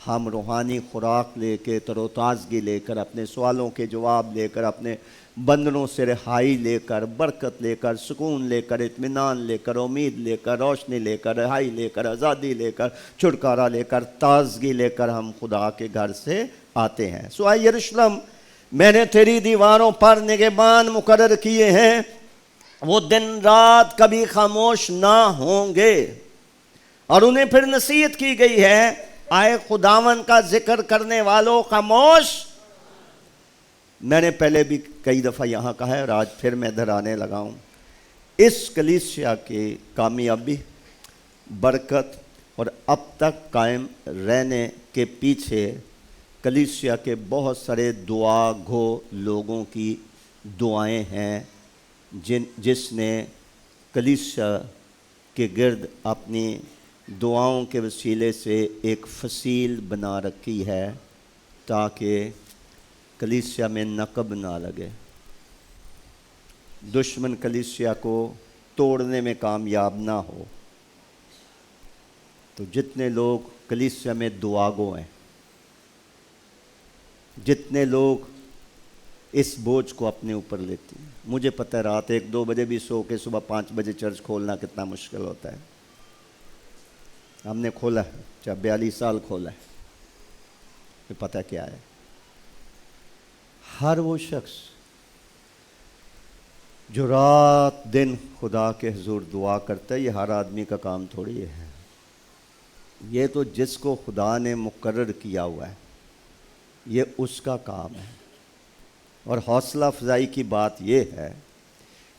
ہم روحانی خوراک لے کے، تر و تازگی لے کر، اپنے سوالوں کے جواب لے کر، اپنے بندنوں سے رہائی لے کر، برکت لے کر، سکون لے کر، اطمینان لے کر، امید لے کر، روشنی لے کر، رہائی لے کر، آزادی لے کر، چھٹکارا لے کر، تازگی لے کر ہم خدا کے گھر سے آتے ہیں۔ سو اے یروشلم، میں نے تیری دیواروں پر نگہبان مقرر کیے ہیں، وہ دن رات کبھی خاموش نہ ہوں گے۔ اور انہیں پھر نصیحت کی گئی ہے، آئے خداوند کا ذکر کرنے والوں خاموش۔ میں نے پہلے بھی کئی دفعہ یہاں کہا ہے اور آج پھر میں ادھر آنے لگا ہوں، اس کلیسیا کی کامیابی، برکت اور اب تک قائم رہنے کے پیچھے کلیسیا کے بہت سارے دعا گو لوگوں کی دعائیں ہیں، جس نے کلیسیا کے گرد اپنی دعاؤں کے وسیلے سے ایک فصیل بنا رکھی ہے تاکہ کلیسیا میں نقب نہ لگے، دشمن کلیسیا کو توڑنے میں کامیاب نہ ہو۔ تو جتنے لوگ کلیسیا میں دعا گو ہیں، جتنے لوگ اس بوجھ کو اپنے اوپر لیتے ہیں، مجھے پتہ ہے رات 1-2 بجے بھی سو کے صبح 5 بجے چرچ کھولنا کتنا مشکل ہوتا ہے۔ ہم نے کھولا ہے، چاہے 42 سال کھولا ہے، پھر پتہ کیا ہے، ہر وہ شخص جو رات دن خدا کے حضور دعا کرتا ہے، یہ ہر آدمی کا کام تھوڑی ہے، یہ تو جس کو خدا نے مقرر کیا ہوا ہے یہ اس کا کام ہے۔ اور حوصلہ افزائی کی بات یہ ہے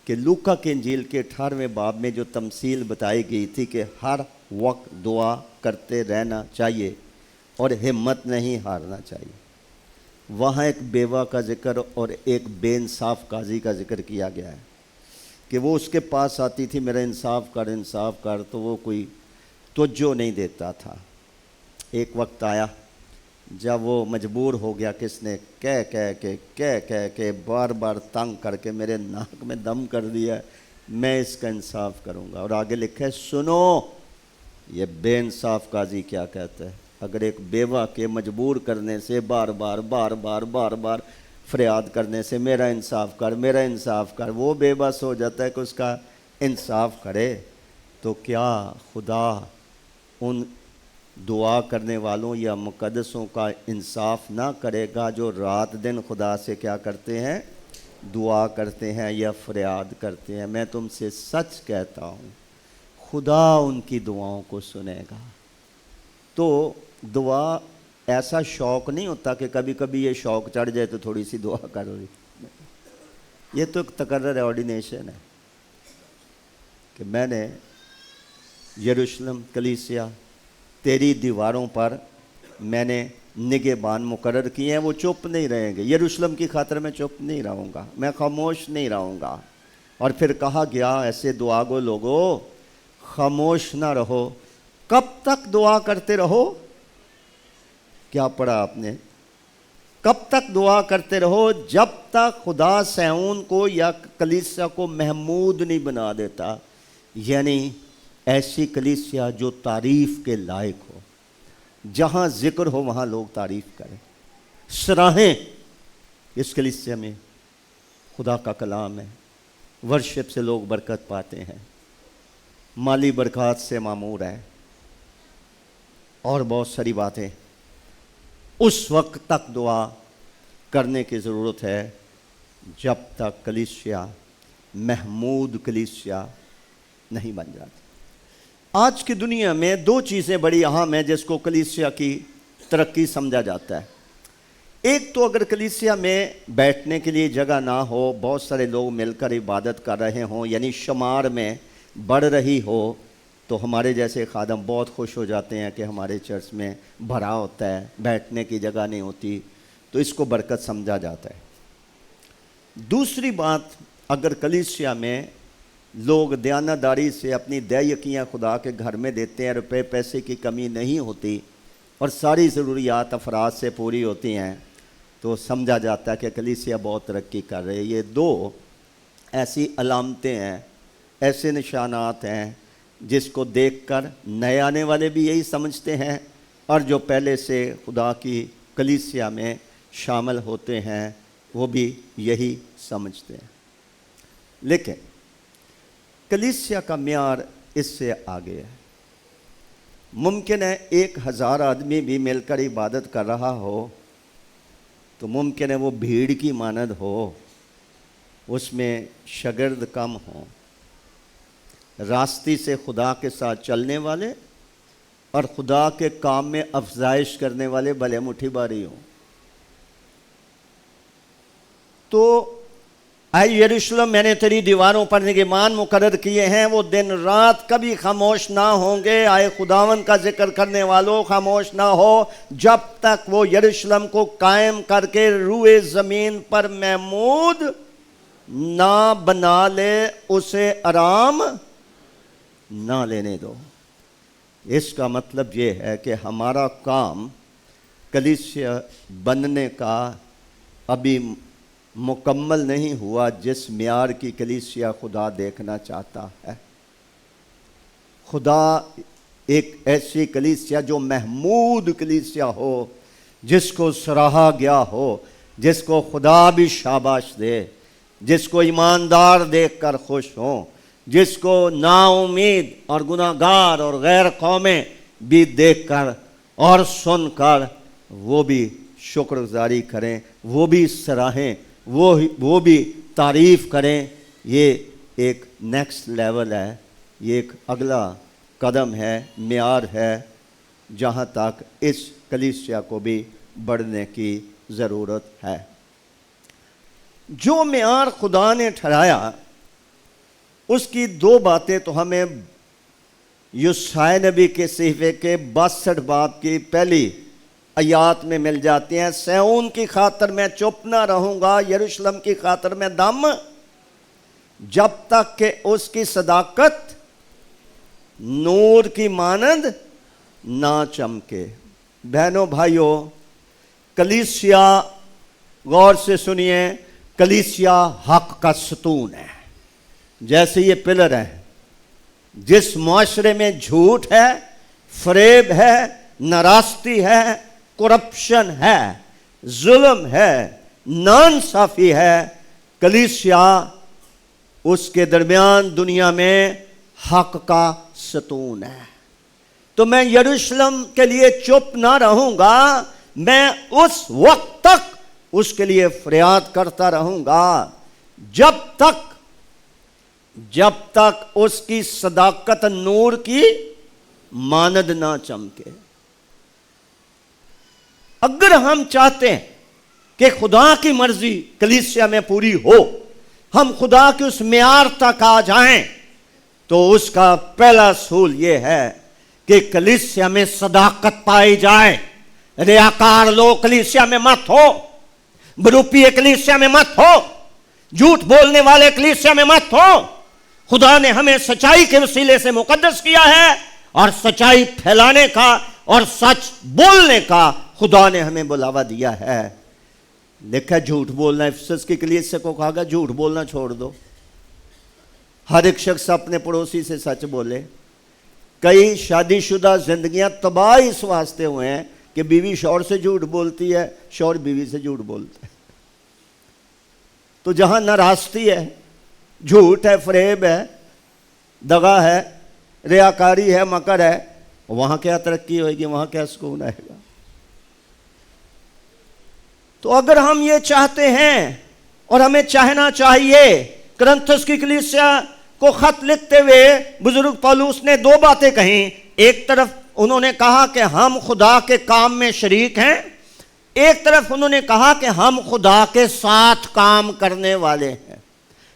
کہ لوکا کی انجیل کے 18ویں باب میں جو تمثیل بتائی گئی تھی کہ ہر وقت دعا کرتے رہنا چاہیے اور ہمت نہیں ہارنا چاہیے، وہاں ایک بیوہ کا ذکر اور ایک بے انصاف قاضی کا ذکر کیا گیا ہے کہ وہ اس کے پاس آتی تھی، میرا انصاف کر، تو وہ کوئی توجہ نہیں دیتا تھا۔ ایک وقت آیا جب وہ مجبور ہو گیا، کس نے کہہ کے بار بار تنگ کر کے میرے ناک میں دم کر دیا، میں اس کا انصاف کروں گا۔ اور آگے لکھا ہے، سنو یہ بے انصاف قاضی کیا کہتا ہے، اگر ایک بیوہ کے مجبور کرنے سے، بار بار فریاد کرنے سے میرا انصاف کر، وہ بے بس ہو جاتا ہے کہ اس کا انصاف کرے، تو کیا خدا ان دعا کرنے والوں یا مقدسوں کا انصاف نہ کرے گا جو رات دن خدا سے کیا کرتے ہیں؟ دعا کرتے ہیں یا فریاد کرتے ہیں۔ میں تم سے سچ کہتا ہوں خدا ان کی دعاؤں کو سنے گا۔ تو دعا ایسا شوق نہیں ہوتا کہ کبھی کبھی یہ شوق چڑھ جائے تو تھوڑی سی دعا کرو، یہ تو ایک تقرر آرڈینیشن ہے کہ میں نے یروشلم کلیسیا تیری دیواروں پر میں نے نگہبان مقرر کیے ہیں، وہ چپ نہیں رہیں گے۔ یروشلم کی خاطر میں چپ نہیں رہوں گا، میں خاموش نہیں رہوں گا۔ اور پھر کہا گیا ایسے دعا گو لوگو خاموش نہ رہو، کب تک دعا کرتے رہو؟ کیا پڑھا آپ نے؟ کب تک دعا کرتے رہو؟ جب تک خدا صہیون کو یا کلیسیا کو محمود نہیں بنا دیتا، یعنی ایسی کلیسیا جو تعریف کے لائق ہو، جہاں ذکر ہو وہاں لوگ تعریف کریں، سراہیں۔ اس کلیسیا میں خدا کا کلام ہے، ورشپ سے لوگ برکت پاتے ہیں، مالی برکات سے معمور ہے، اور بہت ساری باتیں۔ اس وقت تک دعا کرنے کی ضرورت ہے جب تک کلیسیا محمود کلیسیا نہیں بن جاتی۔ آج کی دنیا میں دو چیزیں بڑی اہم ہیں جس کو کلیسیا کی ترقی سمجھا جاتا ہے۔ ایک تو اگر کلیسیا میں بیٹھنے کے لیے جگہ نہ ہو، بہت سارے لوگ مل کر عبادت کر رہے ہوں، یعنی شمار میں بڑھ رہی ہو، تو ہمارے جیسے خادم بہت خوش ہو جاتے ہیں کہ ہمارے چرچ میں بھرا ہوتا ہے، بیٹھنے کی جگہ نہیں ہوتی، تو اس کو برکت سمجھا جاتا ہے۔ دوسری بات، اگر کلیسیا میں لوگ دیانتداری سے اپنی یقیاں خدا کے گھر میں دیتے ہیں، روپے پیسے کی کمی نہیں ہوتی اور ساری ضروریات افراد سے پوری ہوتی ہیں، تو سمجھا جاتا ہے کہ کلیسیا بہت ترقی کر رہی ہے۔ یہ دو ایسی علامتیں ہیں، ایسے نشانات ہیں جس کو دیکھ کر نئے آنے والے بھی یہی سمجھتے ہیں، اور جو پہلے سے خدا کی کلیسیا میں شامل ہوتے ہیں وہ بھی یہی سمجھتے ہیں۔ لیکن کلیسیا کا معیار اس سے آگے ہے۔ ممکن ہے 1000 آدمی بھی مل کر عبادت کر رہا ہو تو ممکن ہے وہ بھیڑ کی مانند ہو، اس میں شاگرد کم ہوں، راستی سے خدا کے ساتھ چلنے والے اور خدا کے کام میں افزائش کرنے والے بھلے مٹھی بھاری ہوں۔ تو اے یروشلم، میں نے تیری دیواروں پر نگہبان مقرر کیے ہیں، وہ دن رات کبھی خاموش نہ ہوں گے۔ آئے خداوند کا ذکر کرنے والوں خاموش نہ ہو جب تک وہ یروشلم کو قائم کر کے روئے زمین پر محمود نہ بنا لے، اسے آرام نہ لینے دو۔ اس کا مطلب یہ ہے کہ ہمارا کام کلیسیا بننے کا ابھی مکمل نہیں ہوا جس معیار کی کلیسیا خدا دیکھنا چاہتا ہے۔ خدا ایک ایسی کلیسیا جو محمود کلیسیا ہو، جس کو سراہا گیا ہو، جس کو خدا بھی شاباش دے، جس کو ایماندار دیکھ کر خوش ہوں، جس کو نا امید اور گناہگار اور غیر قومیں بھی دیکھ کر اور سن کر وہ بھی شکر گزاری کریں، وہ بھی سراہیں، وہ بھی تعریف کریں۔ یہ ایک نیکسٹ لیول ہے، یہ ایک اگلا قدم ہے، معیار ہے، جہاں تک اس کلیسیا کو بھی بڑھنے کی ضرورت ہے۔ جو معیار خدا نے ٹھہرایا، اس کی دو باتیں تو ہمیں یسائی نبی کے صحیفے کے 62 باب کی پہلی آیات میں مل جاتی ہیں۔ صہیون کی خاطر میں چپ نہ رہوں گا، یروشلم کی خاطر میں دم، جب تک کہ اس کی صداقت نور کی مانند نہ چمکے۔ بہنوں بھائیوں، کلیسیا، غور سے سنیے، کلیسیا حق کا ستون ہے۔ جیسے یہ پلر ہے، جس معاشرے میں جھوٹ ہے، فریب ہے، ناراستی ہے، کرپشن ہے، ظلم ہے، ناانصافی ہے، کلیسیا اس کے درمیان دنیا میں حق کا ستون ہے۔ تو میں یروشلم کے لیے چپ نہ رہوں گا، میں اس وقت تک اس کے لیے فریاد کرتا رہوں گا جب تک جب تک اس کی صداقت نور کی مانند نہ چمکے۔ اگر ہم چاہتے ہیں کہ خدا کی مرضی کلیسیا میں پوری ہو، ہم خدا کے اس معیار تک آ جائیں، تو اس کا پہلا اصول یہ ہے کہ کلیسیا میں صداقت پائی جائے۔ ریاکار لوگ کلیسیا میں مت ہو، بروپی کلیسیا میں مت ہو، جھوٹ بولنے والے کلیسیا میں مت ہو۔ خدا نے ہمیں سچائی کے وسیلے سے مقدس کیا ہے، اور سچائی پھیلانے کا اور سچ بولنے کا خدا نے ہمیں بلاوا دیا ہے۔ دیکھا جھوٹ بولنا، افسس کی کلیسیا کو کہا گا جھوٹ بولنا چھوڑ دو، ہر ایک شخص اپنے پڑوسی سے سچ بولے۔ کئی شادی شدہ زندگیاں تباہ اس واسطے ہوئے ہیں کہ بیوی شوہر سے جھوٹ بولتی ہے، شوہر بیوی سے جھوٹ بولتا ہے۔ تو جہاں ناراستی ہے، جھوٹ ہے، فریب ہے، دغا ہے، ریاکاری ہے، مکر ہے، وہاں کیا ترقی ہوئے گی، وہاں کیا سکون آئے گا؟ تو اگر ہم یہ چاہتے ہیں، اور ہمیں چاہنا چاہیے، کرنتھس کی کلیسیا کو خط لکھتے ہوئے بزرگ پولس نے دو باتیں کہیں۔ ایک طرف انہوں نے کہا کہ ہم خدا کے کام میں شریک ہیں، ایک طرف انہوں نے کہا کہ ہم خدا کے ساتھ کام کرنے والے ہیں۔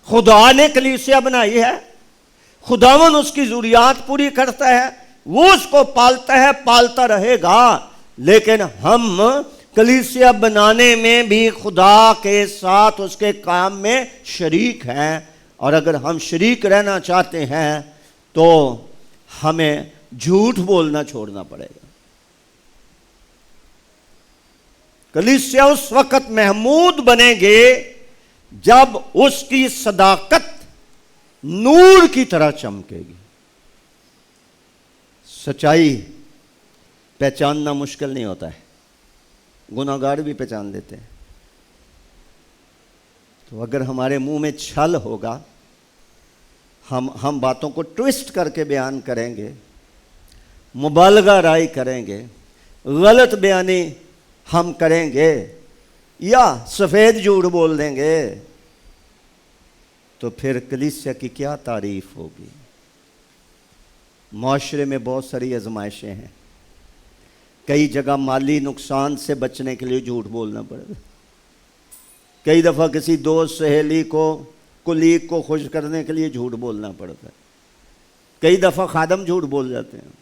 خدا نے کلیسیا بنائی ہے، خداوند اس کی ضروریات پوری کرتا ہے، وہ اس کو پالتا ہے، پالتا رہے گا، لیکن ہم کلیسیا بنانے میں بھی خدا کے ساتھ اس کے کام میں شریک ہیں۔ اور اگر ہم شریک رہنا چاہتے ہیں تو ہمیں جھوٹ بولنا چھوڑنا پڑے گا۔ کلیسیا اس وقت محمود بنے گے جب اس کی صداقت نور کی طرح چمکے گی۔ سچائی پہچاننا مشکل نہیں ہوتا ہے، گناہگار بھی پہچان لیتے ہیں۔ تو اگر ہمارے منہ میں چھل ہوگا، ہم باتوں کو ٹویسٹ کر کے بیان کریں گے، مبالغہ رائے کریں گے، غلط بیانی ہم کریں گے، یا سفید جھوٹ بول دیں گے، تو پھر کلیسیا کی کیا تعریف ہوگی؟ معاشرے میں بہت ساری آزمائشیں ہیں، کئی جگہ مالی نقصان سے بچنے کے لیے جھوٹ بولنا پڑے گا، کئی دفعہ کسی دوست سہیلی کو، کلیگ کو خوش کرنے کے لیے جھوٹ بولنا پڑتا ہے، کئی دفعہ خادم جھوٹ بول جاتے ہیں۔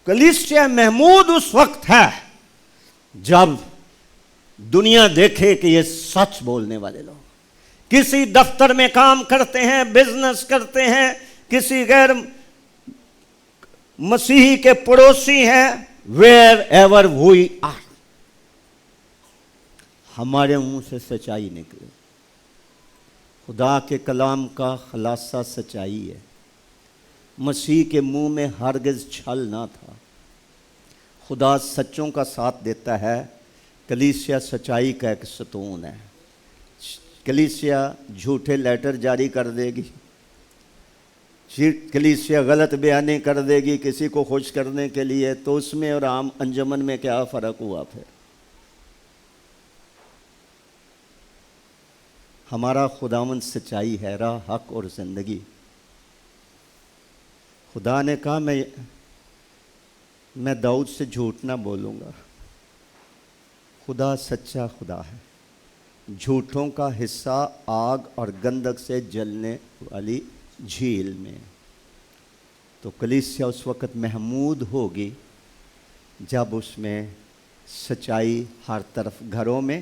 کلیسیا محمود اس وقت ہے جب دنیا دیکھے کہ یہ سچ بولنے والے لوگ کسی دفتر میں کام کرتے ہیں، بزنس کرتے ہیں، کسی غیر مسیحی کے پڑوسی ہیں، ویئر ایور وی آر، ہمارے منہ سے سچائی نکلے۔ خدا کے کلام کا خلاصہ سچائی ہے، مسیح کے منہ میں ہرگز چھل نہ تھا۔ خدا سچوں کا ساتھ دیتا ہے، کلیسیا سچائی کا ایک ستون ہے۔ کلیسیا جھوٹے لیٹر جاری کر دے گی، کلیسیا غلط بیانی کر دے گی کسی کو خوش کرنے کے لیے، تو اس میں اور عام انجمن میں کیا فرق ہوا؟ پھر ہمارا خداوند سچائی ہے، راہ، حق اور زندگی۔ خدا نے کہا میں داؤد سے جھوٹ نہ بولوں گا۔ خدا سچا خدا ہے، جھوٹوں کا حصہ آگ اور گندک سے جلنے والی جھیل میں۔ تو کلیسیا اس وقت محمود ہوگی جب اس میں سچائی ہر طرف، گھروں میں،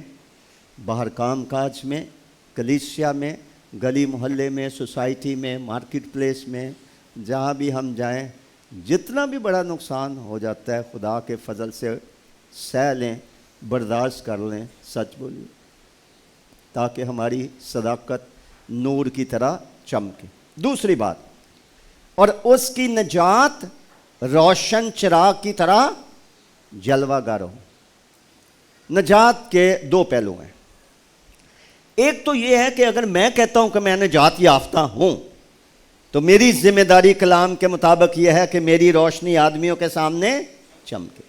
باہر کام کاج میں، کلیسیا میں، گلی محلے میں، سوسائٹی میں، مارکیٹ پلیس میں، جہاں بھی ہم جائیں، جتنا بھی بڑا نقصان ہو جاتا ہے خدا کے فضل سے سہ لیں، برداشت کر لیں، سچ بولیے، تاکہ ہماری صداقت نور کی طرح چمکے۔ دوسری بات، اور اس کی نجات روشن چراغ کی طرح جلوہ گر ہو۔ نجات کے دو پہلو ہیں۔ ایک تو یہ ہے کہ اگر میں کہتا ہوں کہ میں نجات یافتہ ہوں، تو میری ذمہ داری کلام کے مطابق یہ ہے کہ میری روشنی آدمیوں کے سامنے چمکے۔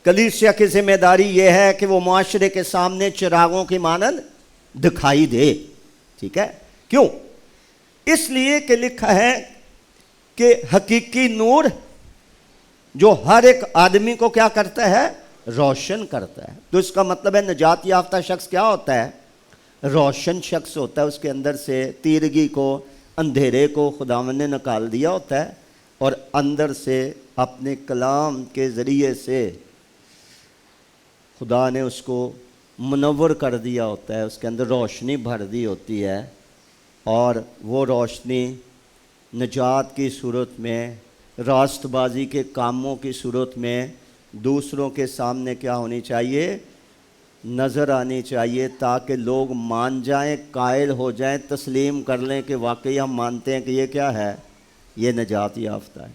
کلیسیا کی ذمہ داری یہ ہے کہ وہ معاشرے کے سامنے چراغوں کی مانند دکھائی دے۔ ٹھیک ہے؟ کیوں؟ اس لیے کہ لکھا ہے کہ حقیقی نور جو ہر ایک آدمی کو کیا کرتا ہے؟ روشن کرتا ہے. تو اس کا مطلب ہے نجات یافتہ شخص کیا ہوتا ہے؟ روشن شخص ہوتا ہے. اس کے اندر سے تیرگی کو، اندھیرے کو خداوند نے نکال دیا ہوتا ہے، اور اندر سے اپنے کلام کے ذریعے سے خدا نے اس کو منور کر دیا ہوتا ہے، اس کے اندر روشنی بھر دی ہوتی ہے، اور وہ روشنی نجات کی صورت میں، راست بازی کے کاموں کی صورت میں دوسروں کے سامنے کیا ہونی چاہیے؟ نظر آنی چاہیے، تاکہ لوگ مان جائیں، قائل ہو جائیں، تسلیم کر لیں کہ واقعی ہم مانتے ہیں کہ یہ کیا ہے؟ یہ نجات یافتہ ہے.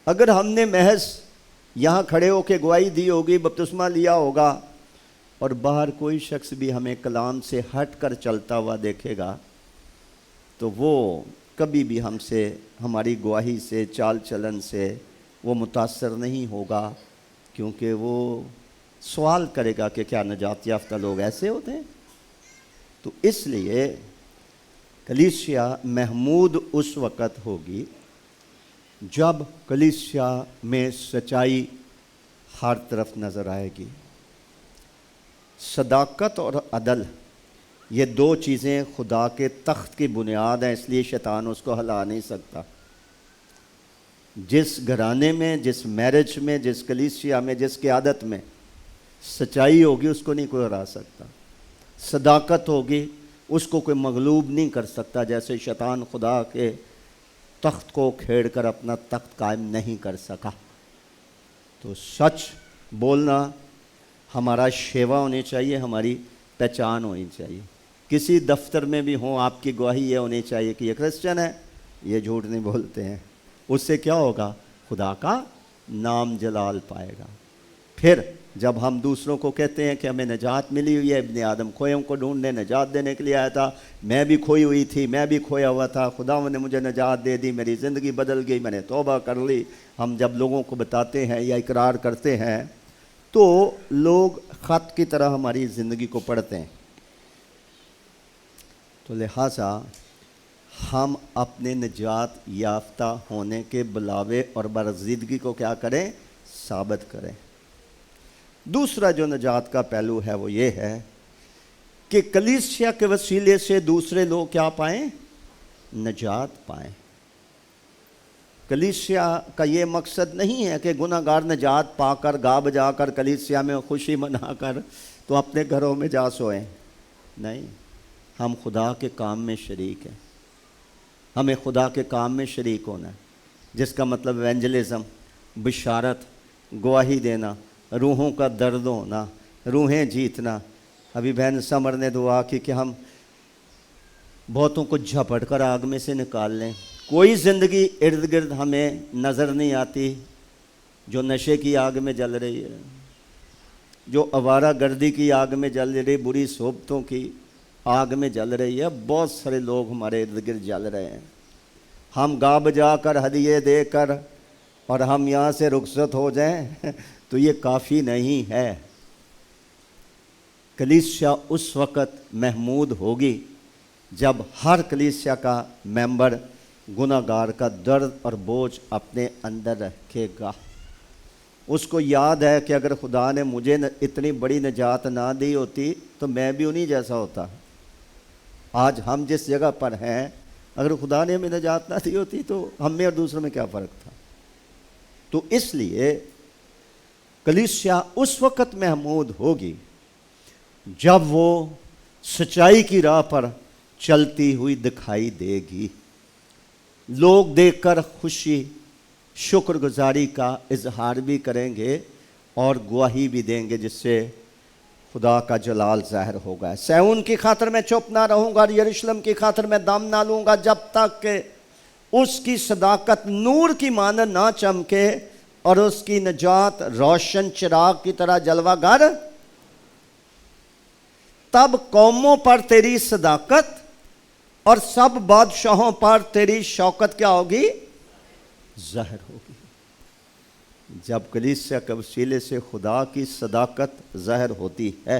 اگر ہم نے محض یہاں کھڑے ہو کے گواہی دی ہوگی، بپتسمہ لیا ہوگا، اور باہر کوئی شخص بھی ہمیں کلام سے ہٹ کر چلتا ہوا دیکھے گا، تو وہ کبھی بھی ہم سے، ہماری گواہی سے، چال چلن سے وہ متاثر نہیں ہوگا، کیونکہ وہ سوال کرے گا کہ کیا نجات یافتہ لوگ ایسے ہوتے ہیں؟ تو اس لیے کلیسیا محمود اس وقت ہوگی جب کلیسیا میں سچائی ہر طرف نظر آئے گی. صداقت اور عدل، یہ دو چیزیں خدا کے تخت کی بنیاد ہیں، اس لیے شیطان اس کو ہلا نہیں سکتا. جس گھرانے میں، جس میرج میں، جس کلیسیا میں، جس قیادت میں سچائی ہوگی، اس کو نہیں کوئی ہرا سکتا. صداقت ہوگی، اس کو کوئی مغلوب نہیں کر سکتا. جیسے شیطان خدا کے تخت کو کھیڑ کر اپنا تخت قائم نہیں کر سکا. تو سچ بولنا ہمارا شیوا ہونی چاہیے، ہماری پہچان ہونی چاہیے. کسی دفتر میں بھی ہوں، آپ کی گواہی یہ ہونی چاہیے کہ یہ کرسچن ہے، یہ جھوٹ نہیں بولتے ہیں. اس سے کیا ہوگا؟ خدا کا نام جلال پائے گا. پھر جب ہم دوسروں کو کہتے ہیں کہ ہمیں نجات ملی ہوئی ہے، ابن آدم کھوئوں کو ڈھونڈنے، نجات دینے کے لیے آیا تھا، میں بھی کھوئی ہوئی تھی، میں بھی کھویا ہوا تھا، خداوند نے مجھے نجات دے دی، میری زندگی بدل گئی، میں نے توبہ کر لی. ہم جب لوگوں کو بتاتے ہیں یا اقرار کرتے ہیں تو لوگ خط کی طرح ہماری زندگی کو پڑھتے ہیں. تو لہٰذا ہم اپنے نجات یافتہ ہونے کے بلاوے اور برگزیدگی کو کیا کریں؟ ثابت کریں. دوسرا جو نجات کا پہلو ہے وہ یہ ہے کہ کلیسیا کے وسیلے سے دوسرے لوگ کیا پائیں؟ نجات پائیں. کلیسیا کا یہ مقصد نہیں ہے کہ گناہ گار نجات پا کر، گا بجا کر، کلیسیا میں خوشی منا کر تو اپنے گھروں میں جا سوئیں. نہیں، ہم خدا کے کام میں شریک ہیں. ہمیں خدا کے کام میں شریک ہونا ہے، جس کا مطلب ایونجلزم، بشارت، گواہی دینا، روحوں کا درد ہونا، روحیں جیتنا. ابھی بہن سمر نے دعا کی کہ ہم بہتوں کو جھپٹ کر آگ میں سے نکال لیں. کوئی زندگی ارد گرد ہمیں نظر نہیں آتی جو نشے کی آگ میں جل رہی ہے، جو آوارہ گردی کی آگ میں جل رہی، بری صحبتوں کی آگ میں جل رہی ہے. بہت سارے لوگ ہمارے ارد گرد جل رہے ہیں. ہم گا بجا کر، ہدیے دے کر، اور ہم یہاں سے رخصت ہو جائیں تو یہ کافی نہیں ہے. کلیسیا اس وقت محمود ہوگی جب ہر کلیسیا کا ممبر گناہ گار کا درد اور بوجھ اپنے اندر رکھے گا. اس کو یاد ہے کہ اگر خدا نے مجھے اتنی بڑی نجات نہ دی ہوتی تو میں بھی انہی جیسا ہوتا. آج ہم جس جگہ پر ہیں، اگر خدا نے ہمیں نجات نہ دی ہوتی تو ہم میں اور دوسروں میں کیا فرق تھا؟ تو اس لیے کلیسیا اس وقت محمود ہوگی جب وہ سچائی کی راہ پر چلتی ہوئی دکھائی دے گی. لوگ دیکھ کر خوشی، شکر گزاری کا اظہار بھی کریں گے اور گواہی بھی دیں گے، جس سے خدا کا جلال ظاہر ہوگا. صہیون کی خاطر میں چپ نہ رہوں گا اور یروشلم کی خاطر میں دم نہ لوں گا جب تک کہ اس کی صداقت نور کی مانند نہ چمکے اور اس کی نجات روشن چراغ کی طرح جلوہ گر. تب قوموں پر تیری صداقت اور سب بادشاہوں پر تیری شوکت کیا ہوگی؟ ظاہر ہوگی. جب کلیسیا کے وسیلے سے خدا کی صداقت ظاہر ہوتی ہے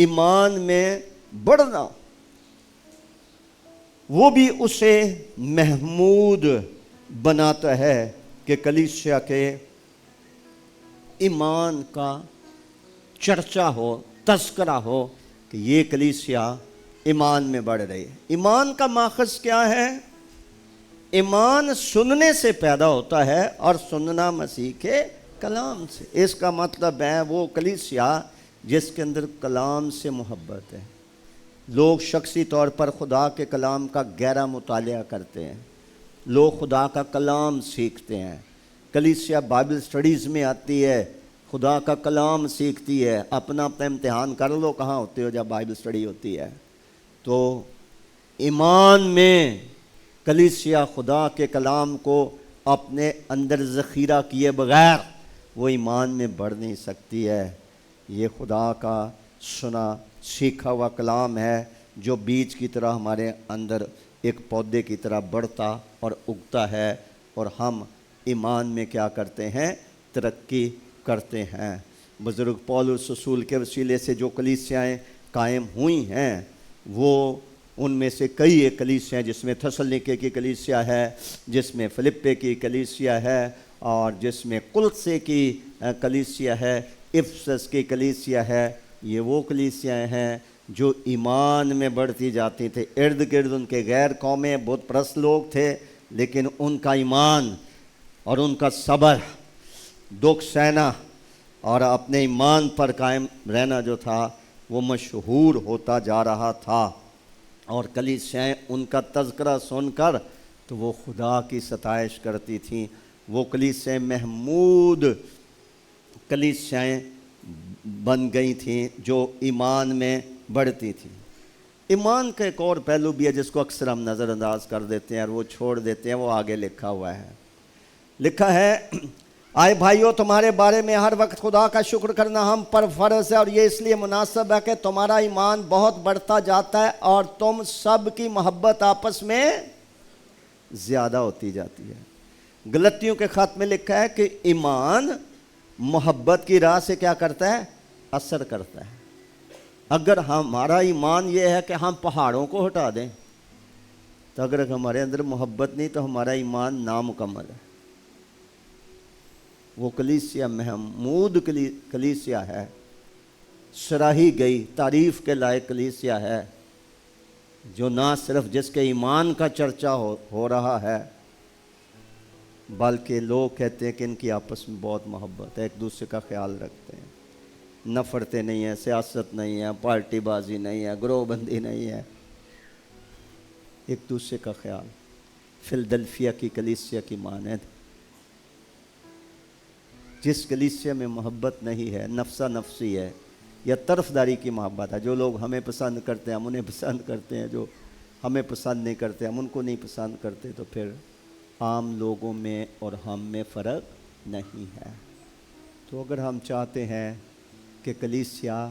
ایمان میں بڑھنا، وہ بھی اسے محمود بناتا ہے کہ کلیسیا کے ایمان کا چرچا ہو، تذکرہ ہو کہ یہ کلیسیا ایمان میں بڑھ رہی ہے۔ ایمان کا ماخذ کیا ہے؟ ایمان سننے سے پیدا ہوتا ہے اور سننا مسیح کے کلام سے۔ اس کا مطلب ہے وہ کلیسیا جس کے اندر کلام سے محبت ہے۔ لوگ شخصی طور پر خدا کے کلام کا گہرا مطالعہ کرتے ہیں، لوگ خدا کا کلام سیکھتے ہیں۔ کلیسیا بائبل سٹڈیز میں آتی ہے، خدا کا کلام سیکھتی ہے۔ اپنا امتحان کر لو، کہاں ہوتے ہو جب بائبل سٹڈی ہوتی ہے؟ تو ایمان میں کلیسیا خدا کے کلام کو اپنے اندر ذخیرہ کیے بغیر وہ ایمان میں بڑھ نہیں سکتی ہے۔ یہ خدا کا سنا سیکھا ہوا کلام ہے جو بیج کی طرح ہمارے اندر ایک پودے کی طرح بڑھتا اور اگتا ہے، اور ہم ایمان میں کیا کرتے ہیں؟ ترقی کرتے ہیں۔ بزرگ پولس رسول کے وسیلے سے جو کلیسیاں قائم ہوئی ہیں، وہ ان میں سے کئی ایک کلیسیاں ہیں، جس میں تھسلنیکے کی کلیسیا ہے، جس میں فلپے کی کلیسیا ہے، اور جس میں کلسے کی کلیسیا ہے، افسس کی کلیسیا ہے۔ یہ وہ کلیسیاں ہیں جو ایمان میں بڑھتی جاتی تھے۔ ارد گرد ان کے غیر قومیں بت پرست لوگ تھے، لیکن ان کا ایمان اور ان کا صبر، دکھ سہنا اور اپنے ایمان پر قائم رہنا جو تھا وہ مشہور ہوتا جا رہا تھا، اور کلیسیاں ان کا تذکرہ سن کر تو وہ خدا کی ستائش کرتی تھیں۔ وہ کلیسیاں محمود کلیسیاں بن گئی تھیں جو ایمان میں بڑھتی تھیں۔ ایمان کا ایک اور پہلو بھی ہے جس کو اکثر ہم نظر انداز کر دیتے ہیں اور وہ چھوڑ دیتے ہیں، وہ آگے لکھا ہوا ہے۔ لکھا ہے، آئے بھائیو، تمہارے بارے میں ہر وقت خدا کا شکر کرنا ہم پر فرض ہے، اور یہ اس لیے مناسب ہے کہ تمہارا ایمان بہت بڑھتا جاتا ہے اور تم سب کی محبت آپس میں زیادہ ہوتی جاتی ہے۔ غلطیوں کے خط میں لکھا ہے کہ ایمان محبت کی راہ سے کیا کرتا ہے؟ اثر کرتا ہے۔ اگر ہمارا ایمان یہ ہے کہ ہم پہاڑوں کو ہٹا دیں، تو اگر ہمارے اندر محبت نہیں تو ہمارا ایمان نامکمل ہے۔ وہ کلیسیا محمود کلیسیا ہے، سراہی گئی، تعریف کے لائق کلیسیا ہے، جو نہ صرف جس کے ایمان کا چرچا ہو رہا ہے، بلکہ لوگ کہتے ہیں کہ ان کی آپس میں بہت محبت ہے، ایک دوسرے کا خیال رکھتے ہیں، نفرتیں نہیں ہیں، سیاست نہیں ہے، پارٹی بازی نہیں ہے، گروہ بندی نہیں ہے، ایک دوسرے کا خیال۔ فلدلفیا کی کلیسیا کی مانند جس کلیسیا میں محبت نہیں ہے، نفسا نفسی ہے یا طرفداری کی محبت ہے، جو لوگ ہمیں پسند کرتے ہیں ہم انہیں پسند کرتے ہیں، جو ہمیں پسند نہیں کرتے ہم ان کو نہیں پسند کرتے، تو پھر عام لوگوں میں اور ہم میں فرق نہیں ہے۔ تو اگر ہم چاہتے ہیں کہ کلیسیا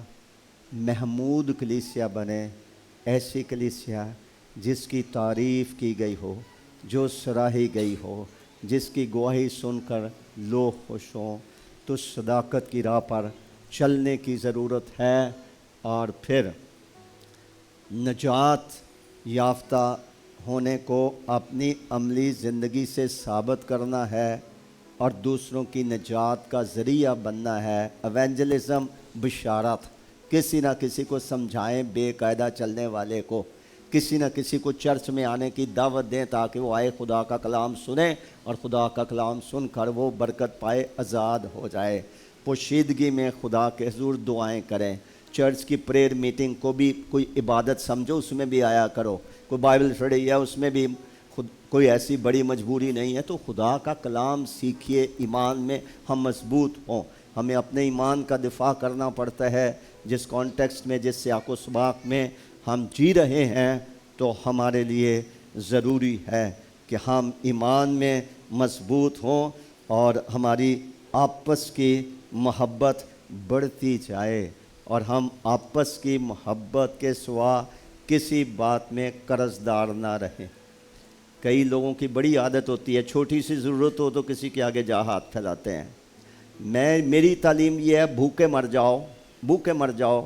محمود کلیسیا بنے، ایسی کلیسیا جس کی تعریف کی گئی ہو، جو سراہی گئی ہو، جس کی گواہی سن کر لوگ خوش ہوں، تو صداقت کی راہ پر چلنے کی ضرورت ہے، اور پھر نجات یافتہ ہونے کو اپنی عملی زندگی سے ثابت کرنا ہے اور دوسروں کی نجات کا ذریعہ بننا ہے۔ ایونجلزم، بشارت، کسی نہ کسی کو سمجھائیں، بے قاعدہ چلنے والے کو کسی نہ کسی کو چرچ میں آنے کی دعوت دیں تاکہ وہ آئے، خدا کا کلام سنیں، اور خدا کا کلام سن کر وہ برکت پائے، آزاد ہو جائے۔ پوشیدگی میں خدا کے حضور دعائیں کریں۔ چرچ کی پریئر میٹنگ کو بھی کوئی عبادت سمجھو، اس میں بھی آیا کرو۔ کوئی بائبل اسٹڈی ہے، اس میں بھی کوئی ایسی بڑی مجبوری نہیں ہے، تو خدا کا کلام سیکھیے، ایمان میں ہم مضبوط ہوں۔ ہمیں اپنے ایمان کا دفاع کرنا پڑتا ہے، جس کانٹیکسٹ میں، جس سیاق و سباق میں ہم جی رہے ہیں، تو ہمارے لیے ضروری ہے کہ ہم ایمان میں مضبوط ہوں اور ہماری آپس کی محبت بڑھتی جائے، اور ہم آپس کی محبت کے سوا کسی بات میں قرض دار نہ رہیں۔ کئی لوگوں کی بڑی عادت ہوتی ہے، چھوٹی سی ضرورت ہو تو کسی کے آگے جا ہاتھ پھیلاتے ہیں۔ میری تعلیم یہ ہے، بھوکے مر جاؤ، بھوکے مر جاؤ،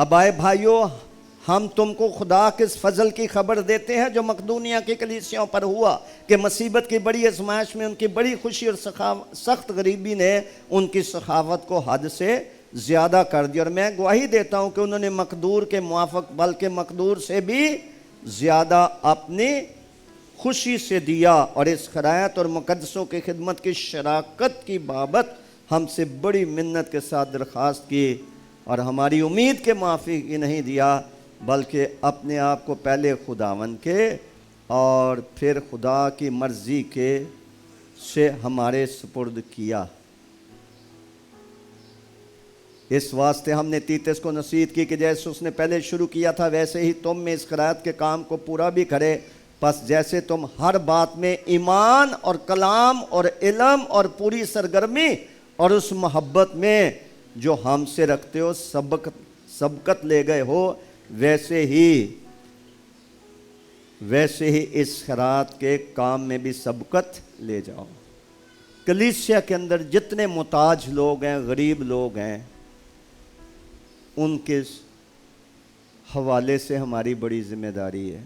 اب آئے بھائیوں، ہم تم کو خدا کے اس فضل کی خبر دیتے ہیں جو مقدونیہ کی کلیسیوں پر ہوا، کہ مصیبت کی بڑی آزمائش میں ان کی بڑی خوشی اور سخت غریبی نے ان کی سخاوت کو حد سے زیادہ کر دیا، اور میں گواہی دیتا ہوں کہ انہوں نے مقدور کے موافق بلکہ مقدور سے بھی زیادہ اپنی خوشی سے دیا، اور اس خیرات اور مقدسوں کی خدمت کی شراکت کی بابت ہم سے بڑی منت کے ساتھ درخواست کی، اور ہماری امید کے موافق ہی نہیں دیا بلکہ اپنے آپ کو پہلے خداوند کے اور پھر خدا کی مرضی کے سے ہمارے سپرد کیا۔ اس واسطے ہم نے تیتس کو نصیحت کی کہ جیسے اس نے پہلے شروع کیا تھا ویسے ہی تم میں اس خیرات کے کام کو پورا بھی کرے، پس جیسے تم ہر بات میں ایمان اور کلام اور علم اور پوری سرگرمی اور اس محبت میں جو ہم سے رکھتے ہو سبقت لے گئے ہو، ویسے ہی اس خیرات کے کام میں بھی سبقت لے جاؤ۔ کلیسیا کے اندر جتنے محتاج لوگ ہیں، غریب لوگ ہیں، ان کے حوالے سے ہماری بڑی ذمہ داری ہے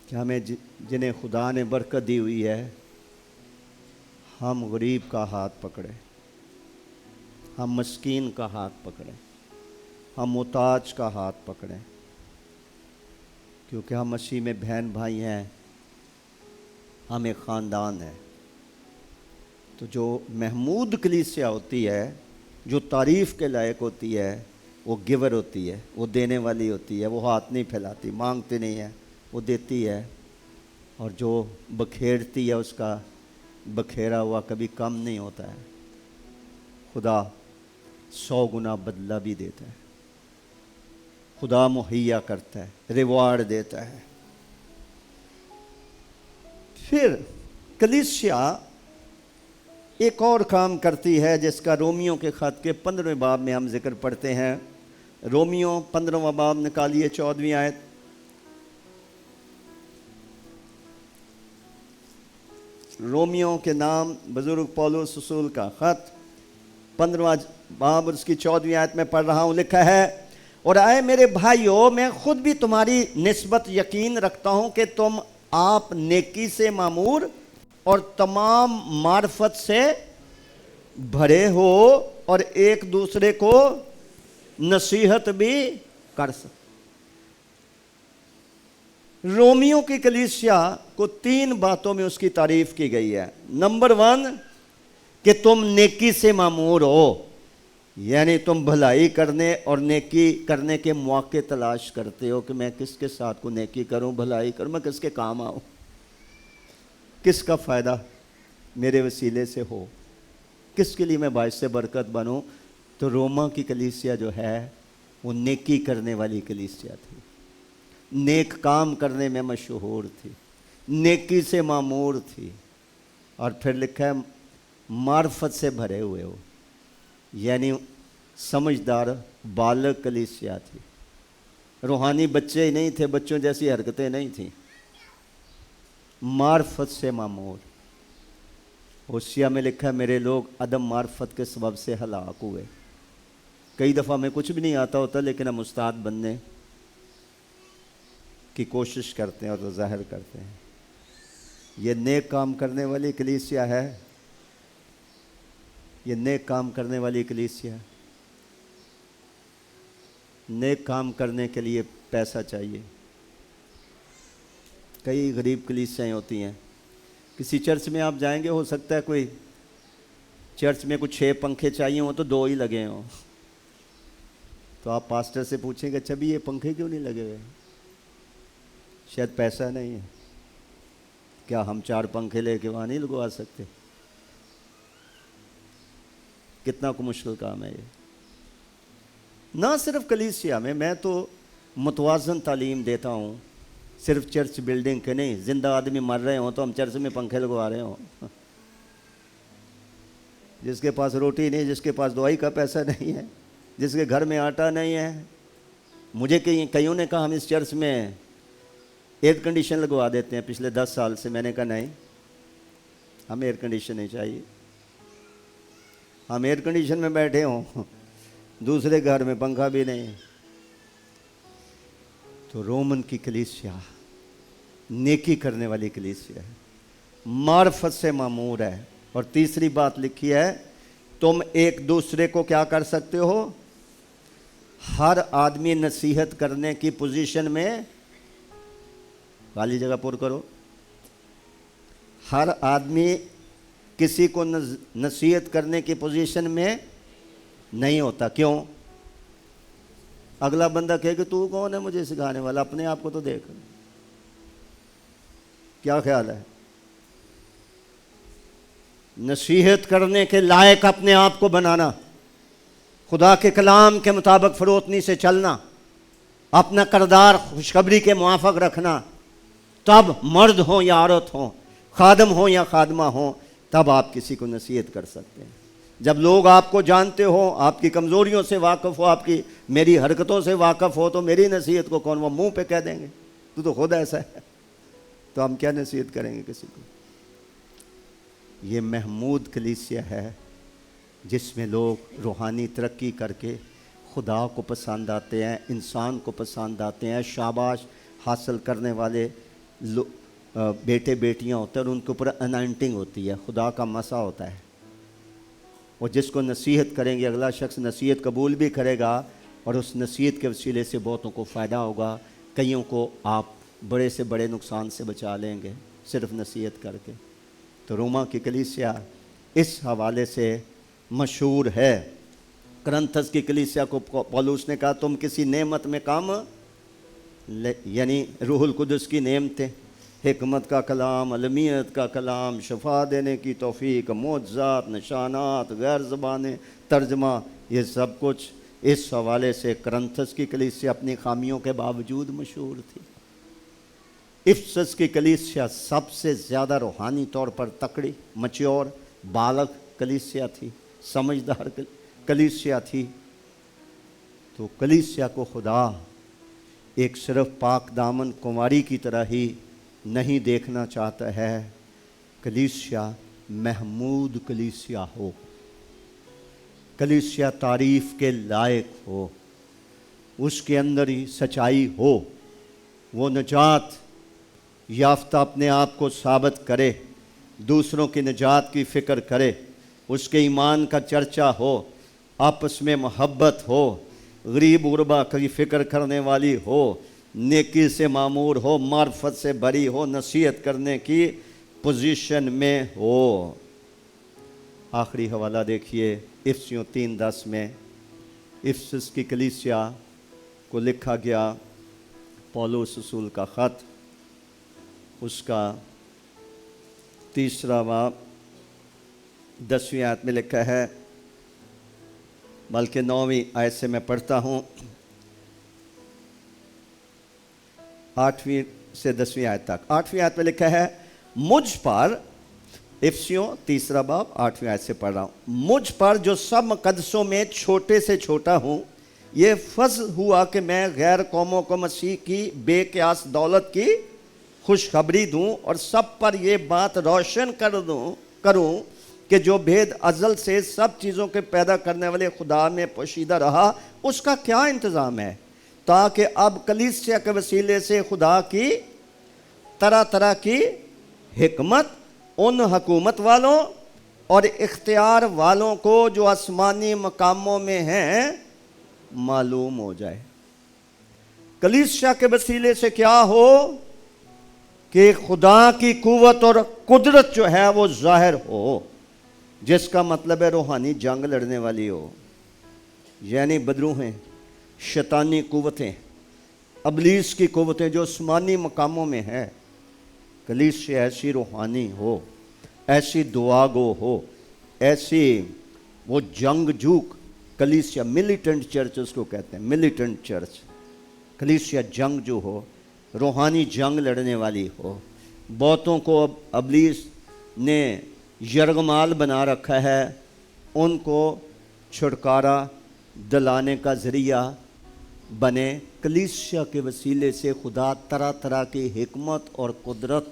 کہ ہمیں جنہیں خدا نے برکت دی ہوئی ہے، ہم غریب کا ہاتھ پکڑیں، ہم مسکین کا ہاتھ پکڑیں، ہم محتاج کا ہاتھ پکڑیں، کیونکہ ہم مسیح میں بہن بھائی ہیں، ہم ایک خاندان ہے۔ تو جو محمود کلیسیا ہوتی ہے، جو تعریف کے لائق ہوتی ہے، وہ گیور ہوتی ہے، وہ دینے والی ہوتی ہے، وہ ہاتھ نہیں پھیلاتی، مانگتے نہیں ہے، وہ دیتی ہے، اور جو بکھیرتی ہے اس کا بکھیرا ہوا کبھی کم نہیں ہوتا ہے۔ خدا 100 گنا بدلہ بھی دیتا ہے، خدا مہیا کرتا ہے، ریوارڈ دیتا ہے۔ پھر کلیسیا ایک اور کام کرتی ہے جس کا رومیوں کے خط کے 15ویں باب میں ہم ذکر پڑھتے ہیں۔ رومیوں 15واں باب نکالیے 14ویں آیت۔ رومیوں کے نام بزرگ پولس رسول کا خط 15واں باب اور اس کی 14ویں آیت میں پڑھ رہا ہوں، لکھا ہے، اور آئے میرے بھائیو، میں خود بھی تمہاری نسبت یقین رکھتا ہوں کہ تم آپ نیکی سے معمور اور تمام معرفت سے بھرے ہو اور ایک دوسرے کو نصیحت بھی کر سکتے۔ رومیوں کی کلیسیا کو 3 باتوں میں اس کی تعریف کی گئی ہے۔ نمبر 1 کہ تم نیکی سے معمور ہو، یعنی تم بھلائی کرنے اور نیکی کرنے کے مواقع تلاش کرتے ہو کہ میں کس کے ساتھ کو نیکی کروں، بھلائی کروں، میں کس کے کام آؤں، کس کا فائدہ میرے وسیلے سے ہو، کس کے لیے میں باعث برکت بنوں۔ تو روما کی کلیسیا جو ہے وہ نیکی کرنے والی کلیسیا تھی، نیک کام کرنے میں مشہور تھی، نیکی سے معمور تھی، اور پھر لکھا ہے معرفت سے بھرے ہوئے ہو، یعنی سمجھدار بالغ کلیسیا تھی، روحانی بچے ہی نہیں تھے، بچوں جیسی حرکتیں نہیں تھیں، معرفت سے معمور۔ ہوشیہ میں لکھا ہے میرے لوگ عدم معرفت کے سبب سے ہلاک ہوئے۔ کئی دفعہ ہمیں کچھ بھی نہیں آتا ہوتا لیکن ہم استاد بننے کی کوشش کرتے ہیں اور وہ ظاہر کرتے ہیں۔ یہ نیک کام کرنے والی کلیسیا ہے، یہ نیک کام کرنے والی کلیسیا ہے۔ نیک کام کرنے کے لیے پیسہ چاہیے۔ کئی غریب کلیسیاں ہوتی ہیں، کسی چرچ میں آپ جائیں گے، ہو سکتا ہے کوئی چرچ میں کچھ 6 پنکھے چاہیے ہوں تو 2 ہی لگے ہوں، تو آپ پاسٹر سے پوچھیں گے اچھا بھی یہ پنکھے کیوں نہیں لگے ہوئے؟ شاید پیسہ نہیں ہے۔ کیا ہم 4 پنکھے لے کے وہاں نہیں لگوا سکتے؟ کتنا کو مشکل کام ہے یہ۔ نہ صرف کلیسیا میں تو متوازن تعلیم دیتا ہوں، صرف چرچ بلڈنگ کے نہیں، زندہ آدمی مر رہے ہوں تو ہم چرچ میں پنکھے لگوا رہے ہوں۔ جس کے پاس روٹی نہیں، جس کے پاس دوائی کا پیسہ نہیں ہے، جس کے گھر میں آٹا نہیں ہے۔ مجھے کئیوں نے کہا ہم اس چرچ میں ایئر کنڈیشن لگوا دیتے ہیں پچھلے 10 سال سے، میں نے کہا نہیں، ہمیں ایئر کنڈیشن نہیں چاہیے، ہم ایئر کنڈیشن میں بیٹھے ہوں دوسرے گھر میں پنکھا بھی نہیں ہے۔ تو رومن کی کلیسیا نیکی کرنے والی کلیسیا ہے، معرفت سے معمور ہے۔ اور تیسری بات لکھی ہے، تم ایک دوسرے کو کیا کر سکتے ہو؟ ہر آدمی نصیحت کرنے کی پوزیشن میں، خالی جگہ پر کرو، ہر آدمی کسی کو نصیحت کرنے کی پوزیشن میں نہیں ہوتا۔ کیوں؟ اگلا بندہ کہے کہ تو کون ہے مجھے سکھانے والا، اپنے آپ کو تو دیکھ۔ کیا خیال ہے؟ نصیحت کرنے کے لائق اپنے آپ کو بنانا، خدا کے کلام کے مطابق فروتنی سے چلنا، اپنا کردار خوشخبری کے موافق رکھنا، تب مرد ہوں یا عورت ہوں، خادم ہوں یا خادمہ ہوں، تب آپ کسی کو نصیحت کر سکتے ہیں۔ جب لوگ آپ کو جانتے ہو، آپ کی کمزوریوں سے واقف ہو، آپ کی میری حرکتوں سے واقف ہو، تو میری نصیحت کو کون؟ وہ منہ پہ کہہ دیں گے تو خود ایسا ہے، تو ہم کیا نصیحت کریں گے کسی کو؟ یہ محمود کلیسیا ہے جس میں لوگ روحانی ترقی کر کے خدا کو پسند آتے ہیں، انسان کو پسند آتے ہیں، شاباش حاصل کرنے والے بیٹے بیٹیاں ہوتے ہیں، اور ان کے اوپر انائنٹنگ ہوتی ہے، خدا کا مسا ہوتا ہے۔ اور جس کو نصیحت کریں گے، اگلا شخص نصیحت قبول بھی کرے گا، اور اس نصیحت کے وسیلے سے بہتوں کو فائدہ ہوگا۔ کئیوں کو آپ بڑے سے بڑے نقصان سے بچا لیں گے صرف نصیحت کر کے۔ تو روما کی کلیسیا اس حوالے سے مشہور ہے۔ کرنتھس کی کلیسیا کو پولس نے کہا تم کسی نعمت میں کم، یعنی روح القدس کی نعمتیں، حکمت کا کلام، علمیت کا کلام، شفا دینے کی توفیق، معجزات، نشانات، غیر زبانیں، ترجمہ، یہ سب کچھ اس حوالے سے کرنتھس کی کلیسیا اپنی خامیوں کے باوجود مشہور تھی۔ افسس کی کلیسیا سب سے زیادہ روحانی طور پر تکڑی، مچیور، بالغ کلیسیا تھی، سمجھدار کلیسیا تھی۔ تو کلیسیا کو خدا ایک صرف پاک دامن کنواری کی طرح ہی نہیں دیکھنا چاہتا ہے، کلیسیا محمود کلیسیا ہو، کلیسیا تعریف کے لائق ہو، اس کے اندر ہی سچائی ہو، وہ نجات یافتہ اپنے آپ کو ثابت کرے، دوسروں کی نجات کی فکر کرے، اس کے ایمان کا چرچا ہو، آپس میں محبت ہو، غریب غربا کی فکر کرنے والی ہو، نیکی سے معمور ہو، معرفت سے بری ہو، نصیحت کرنے کی پوزیشن میں ہو۔ آخری حوالہ دیکھیے افسیوں 3:10 میں، افسس کی کلیسیا کو لکھا گیا پولس رسول کا خط، اس کا 3 باب 10ویں آیت میں لکھا ہے، بلکہ 9ویں آیت سے میں پڑھتا ہوں، 8ویں سے 10ویں آیت تک۔ 8ویں آیت میں لکھا ہے، مجھ پر، افسیوں 3 باب 8ویں آیت سے پڑھ رہا ہوں، مجھ پر جو سب مقدسوں میں چھوٹے سے چھوٹا ہوں، یہ فضل ہوا کہ میں غیر قوموں کو مسیح کی بے قیاس دولت کی خوشخبری دوں، اور سب پر یہ بات روشن کروں کہ جو بھید ازل سے سب چیزوں کے پیدا کرنے والے خدا میں پوشیدہ رہا، اس کا کیا انتظام ہے، تاکہ اب کلیسیا کے وسیلے سے خدا کی طرح طرح کی حکمت ان حکومت والوں اور اختیار والوں کو جو آسمانی مقاموں میں ہیں معلوم ہو جائے۔ کلیسیا کے وسیلے سے کیا ہو کہ خدا کی قوت اور قدرت جو ہے وہ ظاہر ہو، جس کا مطلب ہے روحانی جنگ لڑنے والی ہو، یعنی بدروہیں، شیطانی قوتیں، ابلیس کی قوتیں جو آسمانی مقاموں میں ہیں، کلیسیا ایسی روحانی ہو، ایسی دعا گو ہو، ایسی وہ جنگ جوک کلیسیا، ملیٹنٹ چرچ اس کو کہتے ہیں، ملیٹنٹ چرچ، کلیسیا جنگ جو ہو، روحانی جنگ لڑنے والی ہو۔ بہتوں کو اب ابلیس نے یرغمال بنا رکھا ہے، ان کو چھٹکارا دلانے کا ذریعہ بنے۔ کلیسیا کے وسیلے سے خدا طرح طرح کی حکمت اور قدرت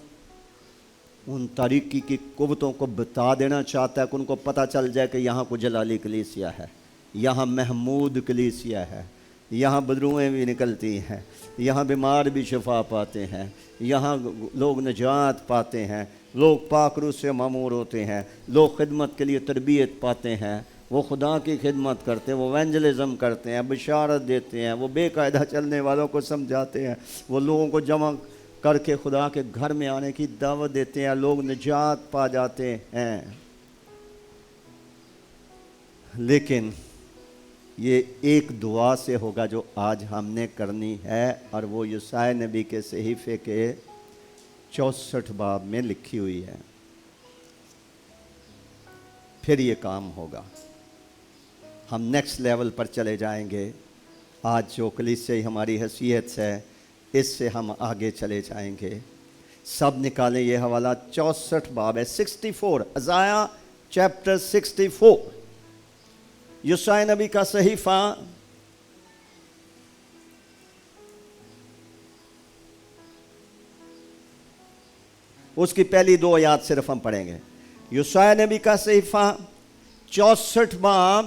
ان تاریکی کی قوتوں کو بتا دینا چاہتا ہے کہ ان کو پتہ چل جائے کہ یہاں کو جلالی کلیسیا ہے، یہاں محمود کلیسیا ہے، یہاں بدروئیں بھی نکلتی ہیں، یہاں بیمار بھی شفا پاتے ہیں، یہاں لوگ نجات پاتے ہیں، لوگ پاک روح سے معمور ہوتے ہیں، لوگ خدمت کے لیے تربیت پاتے ہیں، وہ خدا کی خدمت کرتے ہیں، وہ ایونجلزم کرتے ہیں، بشارت دیتے ہیں، وہ بے قاعدہ چلنے والوں کو سمجھاتے ہیں، وہ لوگوں کو جمع کر کے خدا کے گھر میں آنے کی دعوت دیتے ہیں، لوگ نجات پا جاتے ہیں۔ لیکن یہ ایک دعا سے ہوگا جو آج ہم نے کرنی ہے، اور وہ یساع نبی کے صحیفے کے 64 باب میں لکھی ہوئی ہے۔ پھر یہ کام ہوگا، ہم نیکسٹ لیول پر چلے جائیں گے۔ آج جو کلیسیا ہماری حیثیت ہے، اس سے ہم آگے چلے جائیں گے۔ سب نکالیں یہ حوالہ، 64 باب ہے، 64، ازایہ چیپٹر 64، یساع نبی کا صحیفہ اس کی پہلی 2 آیات صرف ہم پڑھیں گے۔ یساع نبی کا صحیفہ 64 باب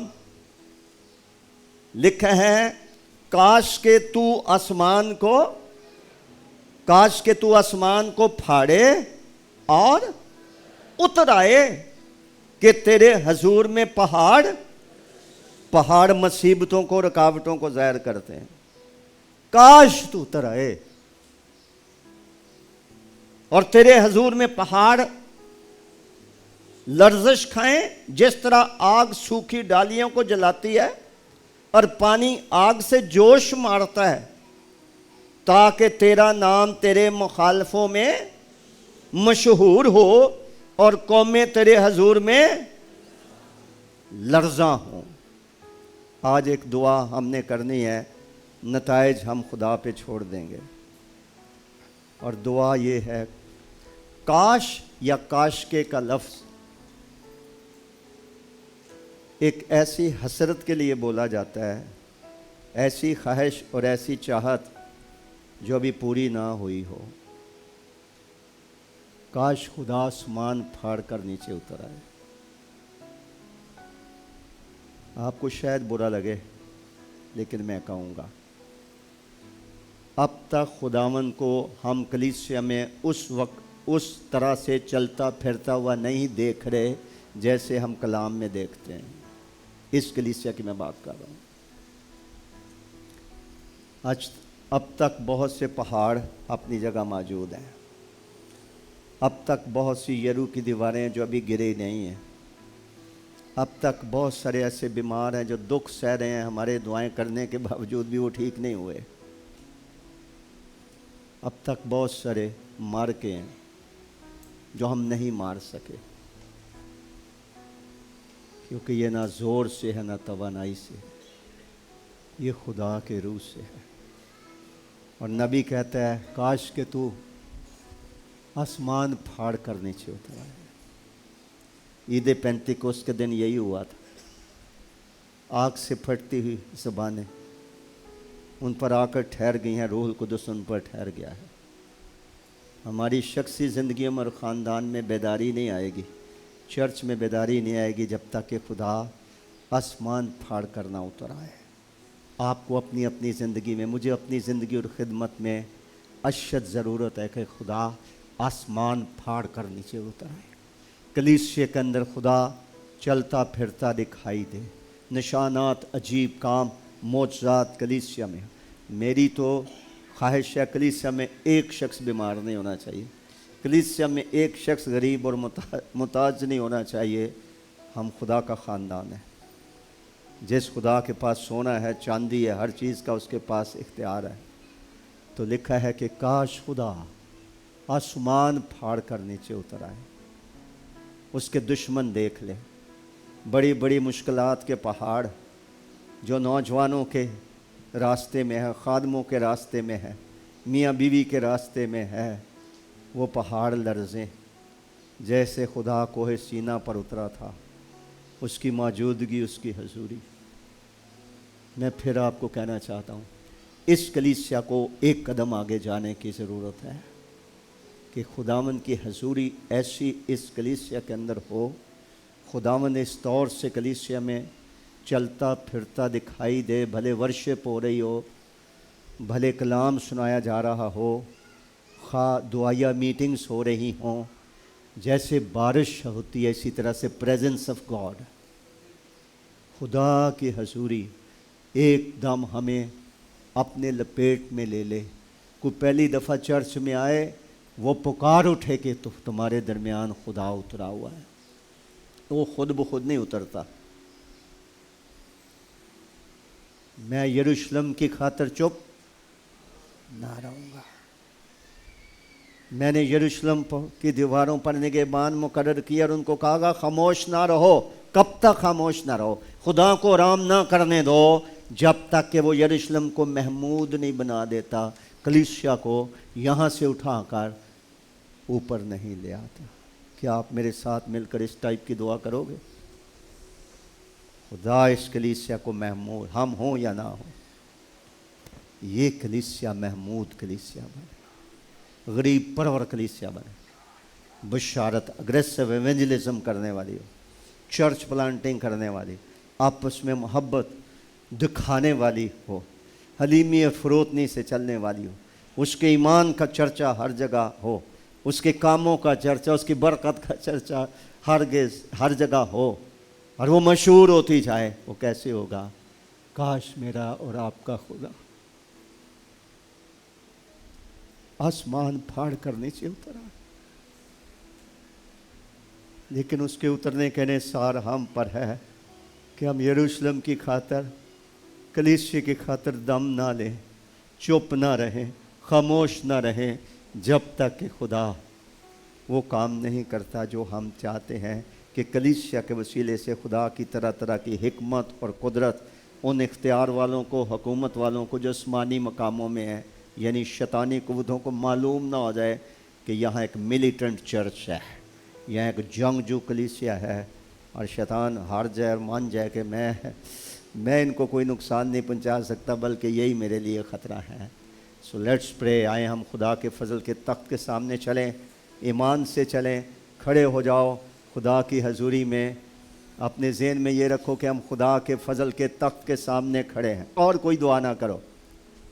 لکھا ہے، کاش کہ تو آسمان کو پھاڑے اور اتر آئے، کہ تیرے حضور میں پہاڑ مصیبتوں کو، رکاوٹوں کو ظاہر کرتے ہیں۔ کاش تو اتر آئے اور تیرے حضور میں پہاڑ لرزش کھائیں، جس طرح آگ سوکھی ڈالیوں کو جلاتی ہے اور پانی آگ سے جوش مارتا ہے، تاکہ تیرا نام تیرے مخالفوں میں مشہور ہو اور قومیں تیرے حضور میں لرزاں ہوں۔ آج ایک دعا ہم نے کرنی ہے، نتائج ہم خدا پہ چھوڑ دیں گے، اور دعا یہ ہے، کاش یا کاشکے کا لفظ ایک ایسی حسرت کے لیے بولا جاتا ہے، ایسی خواہش اور ایسی چاہت جو ابھی پوری نہ ہوئی ہو۔ کاش خدا آسمان پھاڑ کر نیچے اتر آئے۔ آپ کو شاید برا لگے، لیکن میں کہوں گا، اب تک خداوند کو ہم کلیسیا میں اس طرح سے چلتا پھرتا ہوا نہیں دیکھ رہے جیسے ہم کلام میں دیکھتے ہیں۔ اس کلیسیا کی میں بات کر رہا ہوں۔ اب تک بہت سے پہاڑ اپنی جگہ موجود ہیں، اب تک بہت سی یرو کی دیواریں جو ابھی گری نہیں ہیں، اب تک بہت سارے ایسے بیمار ہیں جو دکھ سہ رہے ہیں، ہمارے دعائیں کرنے کے باوجود بھی وہ ٹھیک نہیں ہوئے۔ اب تک بہت سارے مار کے ہیں جو ہم نہیں مار سکے، کیونکہ یہ نہ زور سے ہے نہ توانائی سے، یہ خدا کے روح سے ہے۔ اور نبی کہتا ہے، کاش کہ تو آسمان پھاڑ کر نیچے اتر آئے۔ عید پینتیکوست کے دن یہی ہوا تھا، آگ سے پھٹتی ہوئی زبانیں ان پر آ کر ٹھہر گئی ہیں، روح القدس ان پر ٹھہر گیا ہے۔ ہماری شخصی زندگیوں میں اور خاندان میں بیداری نہیں آئے گی، چرچ میں بیداری نہیں آئے گی جب تک کہ خدا آسمان پھاڑ کر نہ اتر آئے۔ آپ کو اپنی اپنی زندگی میں، مجھے اپنی زندگی اور خدمت میں اشد ضرورت ہے کہ خدا آسمان پھاڑ کر نیچے اتر آئے، کلیسے کے اندر خدا چلتا پھرتا دکھائی دے، نشانات، عجیب کام، معجزات کلیسیا میں۔ میری تو خواہش ہے کلیسیا میں ایک شخص بیمار نہیں ہونا چاہیے، کلیسیا میں ایک شخص غریب اور محتاج نہیں ہونا چاہیے۔ ہم خدا کا خاندان ہے، جس خدا کے پاس سونا ہے، چاندی ہے، ہر چیز کا اس کے پاس اختیار ہے۔ تو لکھا ہے کہ کاش خدا آسمان پھاڑ کر نیچے اتر آئے، اس کے دشمن دیکھ لیں، بڑی بڑی مشکلات کے پہاڑ جو نوجوانوں کے راستے میں ہے، خادموں کے راستے میں ہے، میاں بیوی کے راستے میں ہے، وہ پہاڑ لرزیں جیسے خدا کوہ سینا پر اترا تھا، اس کی موجودگی، اس کی حضوری۔ میں پھر آپ کو کہنا چاہتا ہوں، اس کلیسیا کو ایک قدم آگے جانے کی ضرورت ہے کہ خداوند کی حضوری ایسی اس کلیسیا کے اندر ہو۔ خداوند اس طور سے کلیسیا میں چلتا پھرتا دکھائی دے، بھلے ورشپ ہو رہی ہو، بھلے کلام سنایا جا رہا ہو، خواہ دعائیہ میٹنگز ہو رہی ہوں، جیسے بارش ہوتی ہے اسی طرح سے پریزنس آف گاڈ، خدا کی حضوری ایک دم ہمیں اپنے لپیٹ میں لے لے۔ کوئی پہلی دفعہ چرچ میں آئے، وہ پکار اٹھے کہ تمہارے درمیان خدا اترا ہوا ہے، وہ خود بخود نہیں اترتا۔ میں یروشلم کی خاطر چپ نہ رہوں گا۔ میں نے یروشلم کی دیواروں پر نگہبان مقرر کیا اور ان کو کہا گا خاموش نہ رہو۔ کب تک خاموش نہ رہو؟ خدا کو آرام نہ کرنے دو جب تک کہ وہ یروشلم کو محمود نہیں بنا دیتا، کلیسیا کو یہاں سے اٹھا کر اوپر نہیں لے آتا۔ کیا آپ میرے ساتھ مل کر اس ٹائپ کی دعا کرو گے؟ خدا اس کلیسیا کو محمود، ہم ہوں یا نہ ہوں، یہ کلیسیا محمود کلیسیا بنے، غریب پرور کلیسیا بنے، بشارت اگریسو ایونجلزم کرنے والی ہو، چرچ پلانٹنگ کرنے والی، آپس میں محبت دکھانے والی ہو، حلیمی فروتنی سے چلنے والی ہو، اس کے ایمان کا چرچا ہر جگہ ہو، اس کے کاموں کا چرچا، اس کی برکت کا چرچا ہر جگہ ہو، اور وہ مشہور ہوتی جائے۔ وہ کیسے ہوگا؟ کاش میرا اور آپ کا خدا آسمان پھاڑ کر نیچے اترا، لیکن اس کے اترنے کے انحصار ہم پر ہے کہ ہم یروشلم کی خاطر، کلیسیا کی خاطر دم نہ لیں، چپ نہ رہیں، خاموش نہ رہیں، جب تک کہ خدا وہ کام نہیں کرتا جو ہم چاہتے ہیں کہ کلیسیا کے وسیلے سے خدا کی طرح طرح کی حکمت اور قدرت ان اختیار والوں کو، حکومت والوں کو جو آسمانی مقاموں میں ہیں، یعنی شیطانی قوتوں کو معلوم نہ ہو جائے کہ یہاں ایک ملیٹنٹ چرچ ہے، یہاں ایک جنگجو کلیسیا ہے، اور شیطان ہار جائے اور مان جائے کہ میں ان کو کوئی نقصان نہیں پہنچا سکتا، بلکہ یہی میرے لیے خطرہ ہے۔ سو لیٹس پرے، آئیں ہم خدا کے فضل کے تخت کے سامنے چلیں، ایمان سے چلیں، کھڑے ہو جاؤ خدا کی حضوری میں۔ اپنے ذہن میں یہ رکھو کہ ہم خدا کے فضل کے تخت کے سامنے کھڑے ہیں، اور کوئی دعا نہ کرو،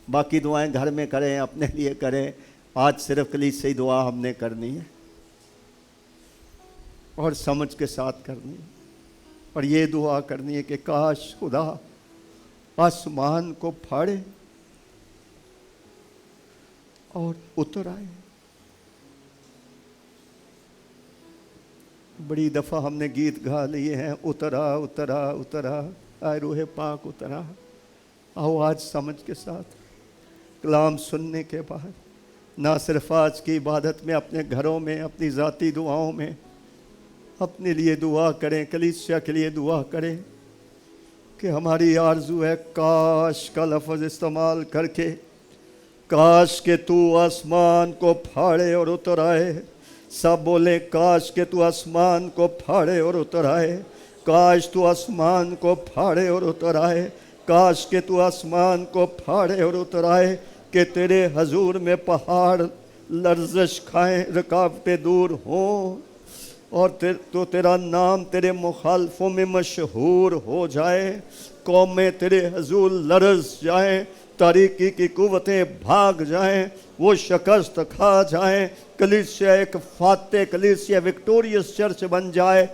باقی دعائیں گھر میں کریں، اپنے لیے کریں، آج صرف کلیسیائی دعا ہم نے کرنی ہے، اور سمجھ کے ساتھ کرنی ہے، اور یہ دعا کرنی ہے کہ کاش خدا آسمان کو پھاڑے اور اتر آئے۔ بڑی دفعہ ہم نے گیت گا لیے ہیں، اترا اترا اترا، آئے روح پاک اترا۔ آؤ آج سمجھ کے ساتھ کلام سننے کے بعد نہ صرف آج کی عبادت میں، اپنے گھروں میں، اپنی ذاتی دعاؤں میں اپنے لیے دعا کریں، کلیسیا کے لیے دعا کریں کہ ہماری آرزو ہے کاش کا لفظ استعمال کر کے، کاش کہ تو آسمان کو پھاڑے اور اتر آئے۔ سب بولیں کاش کہ تو آسمان کو پھاڑے اور اتر آئے، کاش تو آسمان کو پھاڑے اور اتر آئے، کاش کہ تو آسمان کو پھاڑے اور اتر آئے، کہ تیرے حضور میں پہاڑ لرزش کھائیں، رکاوٹیں دور ہوں، اور تو تیرا نام تیرے مخالفوں میں مشہور ہو جائے، قومیں تیرے حضور لرز جائیں، تاریکی کی قوتیں بھاگ جائیں، وہ شکست کھا جائیں، کلیسیا ایک فاتح کلیسیا، وکٹوریس چرچ بن جائے،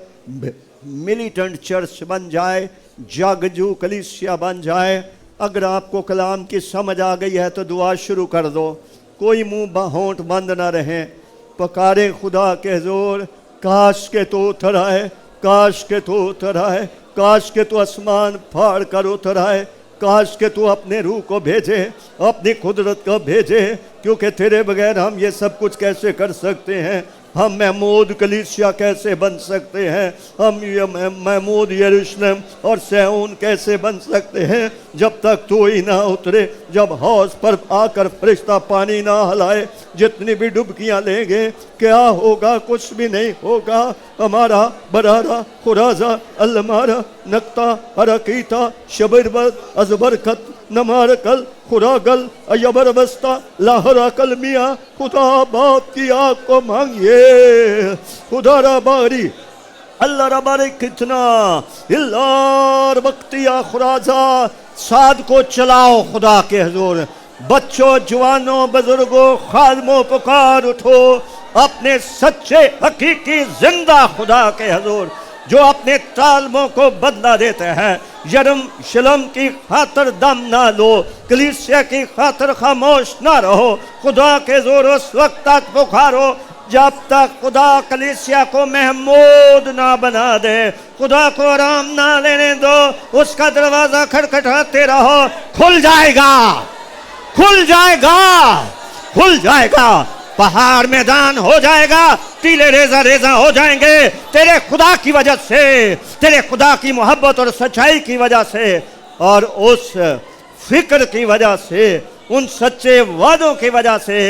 ملیٹنٹ چرچ بن جائے، جاگجو کلیسیا بن جائے۔ اگر آپ کو کلام کی سمجھ آ گئی ہے تو دعا شروع کر دو، کوئی منہ ہونٹ بند نہ رہیں، پکارے خدا کے حضور، کاش کہ تو اتر آئے، کاش کہ تو اتر آئے، کاش کہ تو آسمان پھاڑ کر اتر آئے، کاش کہ تو اپنے روح کو بھیجے، اپنی قدرت کو بھیجے، کیونکہ تیرے بغیر ہم یہ سب کچھ کیسے کر سکتے ہیں؟ ہم محمود کلیسیا کیسے بن سکتے ہیں؟ ہم محمود یروشلم اور سیون کیسے بن سکتے ہیں جب تک تو ہی نہ اترے، جب حوض پر آ کر فرشتہ پانی نہ ہلائے؟ جتنی بھی ڈبکیاں لیں گے کیا ہوگا؟ کچھ بھی نہیں ہوگا۔ ہمارا برارا خرازہ المارا نقطہ حرکیتا شبربت ازبرکت نمارکل خراگل ایبر بستا لاہرا کلمیا، خدا باپ کی آگ کو مانگیے، خدا را باری اللہ ربارے کتنا اللہ وقتیا خرازہ سعد کو چلاؤ خدا کے حضور. بچوں جوانوں بزرگوں خادموں پکار اٹھو اپنے سچے حقیقی زندہ خدا کے حضور جو اپنے طالبوں کو بدلہ دیتے ہیں. یرم شلم کی خاطر دم نہ لو, کلیسیا کی خاطر خاموش نہ رہو. خدا کے زور اس وقت تک پکارو جب تک خدا کلیسیا کو محمود نہ بنا دے, خدا کو آرام نہ لینے دو. اس کا دروازہ کھٹکھٹاتے رہو, کھل جائے گا, کھل جائے گا, کھل جائے گا. پہاڑ میدان ہو جائے گا, ٹیلے ریزہ ریزہ ہو جائیں گے تیرے خدا کی وجہ سے, تیرے خدا کی محبت اور سچائی کی وجہ سے, اور اس فکر کی وجہ سے, ان سچے وعدوں کی وجہ سے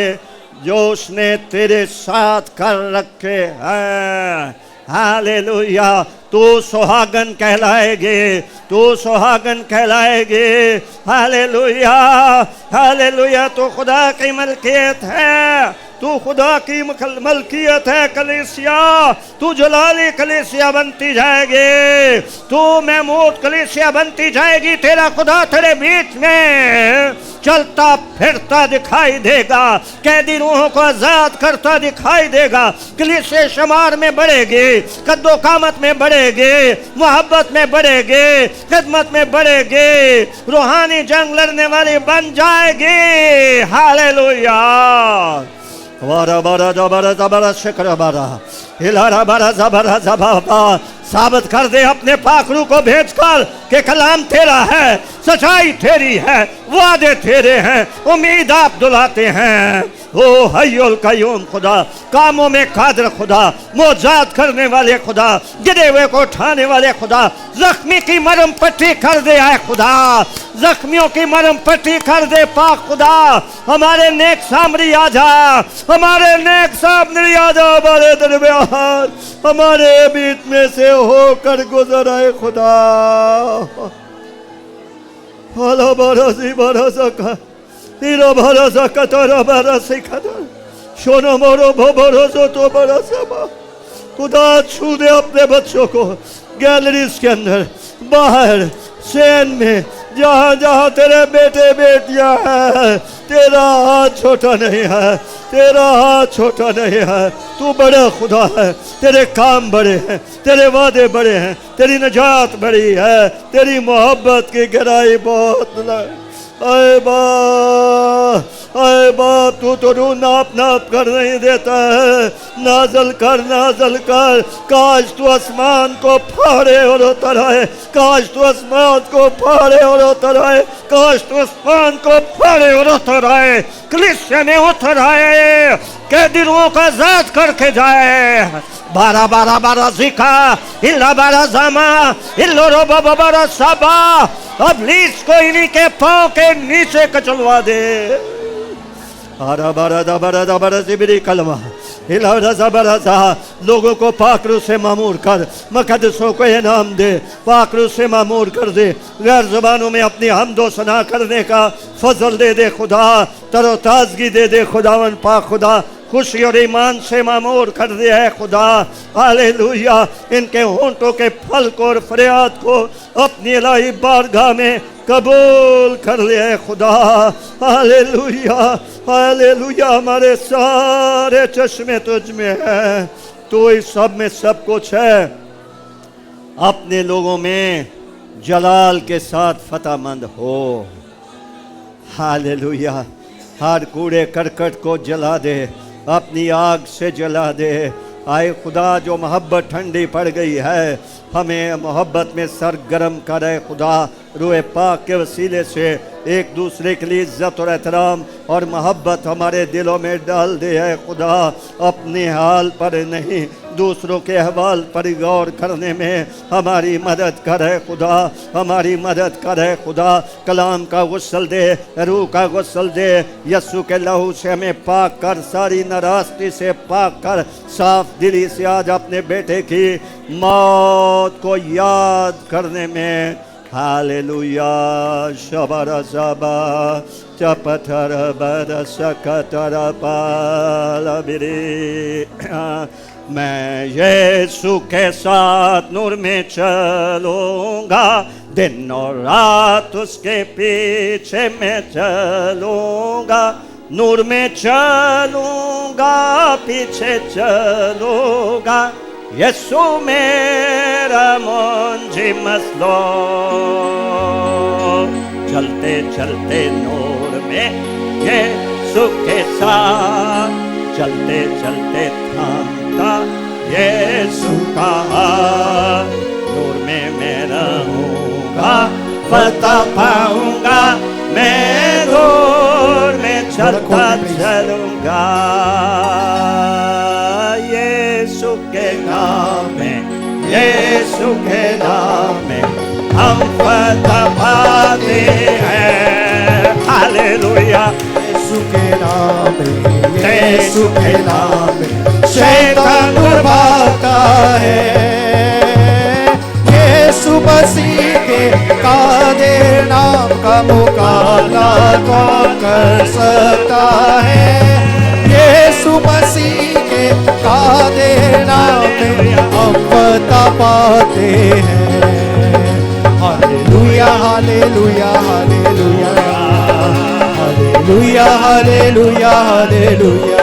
جو اس نے تیرے ساتھ کر رکھے ہیں. ہاللیلویا. تو سہاگن کہلائے گے, تو سہاگن کہلائے گے. ہاللیلویا, ہاللیلویا. تو خدا کی ملکیت ہے, تو خدا کی ملکیت ہے کلیسیا. تو جلالی کلیسیا بنتی جائے گی, تو محمود کلیسیا بنتی جائے گی. تیرا خدا تیرے بیچ میں چلتا پھرتا دکھائی دے گا, قیدی روحوں کو آزاد کرتا دکھائی دے گا. کلیسیا شمار میں بڑھے گی, قد و قامت میں بڑھے گی, محبت میں بڑھے گی, خدمت میں بڑھے گی, روحانی جنگ لڑنے والی بن جائے گی. ہاللیلویا. وارا بارا زبارا زبارا شکر بارا ہلارا بارا زبارا زبابا. ثابت کر دے اپنے پاک روح کو بھیج کر کہ کلام تیرا ہے, سچائی تیری ہے, وعدے تیرے ہیں, امید آپ دلاتے ہیں. او حی القیوم خدا, کاموں میں قادر خدا, معجزات کرنے والے خدا, گرے ہوئے کو اٹھانے والے خدا, زخمی کی مرم پٹی کر دے آئے خدا, زخمیوں کی مرم پٹی کر دے پاک خدا. ہمارے نیک سامری آ جا, ہمارے نیک سامری آ جا, ہمارے درمیان ہمارے بیچ میں سے ہو کر گزر آئے خدا. حالا بارا زی بارا زکا ایرا بارا زکا تارا بارا سکھا شونو مورو بھو بارا زو تو بارا سبا. خدا چھو دے اپنے بچوں کو گیلریز کے اندر, باہر, سین میں, جہاں جہاں تیرے بیٹے بیٹیاں ہیں. تیرا ہاتھ چھوٹا نہیں ہے, تیرا ہاتھ چھوٹا نہیں ہے. تو بڑا خدا ہے, تیرے کام بڑے ہیں, تیرے وعدے بڑے ہیں, تیری نجات بڑی ہے, تیری محبت کی گہرائی بہت ہے. اے باپ, اے باپ, تو روح ناپ ناپ کر نہیں دیتا ہے. نازل کر, نازل کر. کاش تو آسمان کو پھاڑے اور اتر آئے, کاش تو آسمان کو پھاڑے اور اتر آئے, کاش تو آسمان کو پھاڑے اور اتر آئے, کلیسیا میں اتر آئے, قیدی روحوں کو آزاد کر کے جائے. بارہ بارہ بارہ زکا ہلا بارہ زاما ہلو رو بابا بارہ سابا. ابلیس کو انہی کے پاؤں کے نیچے کچلوا دے. آرہ بارہ دا بارہ دا بارہ زبری کلمہ ہلا رضا برضا. لوگوں کو پاک روح سے معمور کر, مقدسوں کو انعام دے, پاک روح سے معمور کر دے. غیر زبانوں میں اپنی حمد و ثنا کرنے کا فضل دے دے خدا, تر و تازگی دے دے خداوند پاک خدا. خوشی اور ایمان سے معمور کر دے ہے خدا. ہاللیلویا. ان کے ہونٹوں کے پھل کو اور فریاد کو اپنی الہی بارگاہ میں قبول کر لے خدا. ہاللیلویا, ہاللیلویا. ہمارے سارے چشمے تجھ میں ہیں, تو اس سب میں سب کچھ ہے. اپنے لوگوں میں جلال کے ساتھ فتح مند ہو. ہاللیلویا. ہر کوڑے کرکٹ کو جلا دے, اپنی آگ سے جلا دے. آئے خدا, جو محبت ٹھنڈی پڑ گئی ہے, ہمیں محبت میں سرگرم کرے خدا. روح پاک کے وسیلے سے ایک دوسرے کے لیے عزت اور احترام اور محبت ہمارے دلوں میں ڈال دے ہے خدا. اپنے حال پر نہیں, دوسروں کے احوال پر غور کرنے میں ہماری مدد کرے خدا, ہماری مدد کرے خدا. کلام کا غسل دے, روح کا غسل دے. یسوع کے لہو سے ہمیں پاک کر, ساری ناراستی سے پاک کر. صاف دلی سے آج اپنے بیٹے کی موت کو یاد کرنے میں. ہاللیلویا. شبر زبا چپتر بر سکتر پال بری میں یسوع کے ساتھ نور میں چلوں گا، دن اور رات اس کے پیچھے میں چلوں گا، نور میں چلوں گا، پیچھے چلوں گا، یسوع میرا منجی مسلوب، چلتے چلتے نور میں یسوع کے ساتھ، چلتے چلتے تھامتا یسوع کا ہاتھ، نور میں میں رہوں گا، فتح پاؤں گا، میں نور میں چلتا چلوں گا، یسوع کے نام میں، یسوع کے نام میں ہم فتح پاتے ہیں، ہاللویا، یسوع کے نام میں، یسوع کے نام میں شیطان بھاگتا ہے، یسوع مسیح کے قادر نام کا مقابلہ کون کر سکتا ہے، یسوع مسیح کے قادر نام میں ہم فتح پاتے ہیں، hallelujah hallelujah hallelujah hallelujah hallelujah hallelujah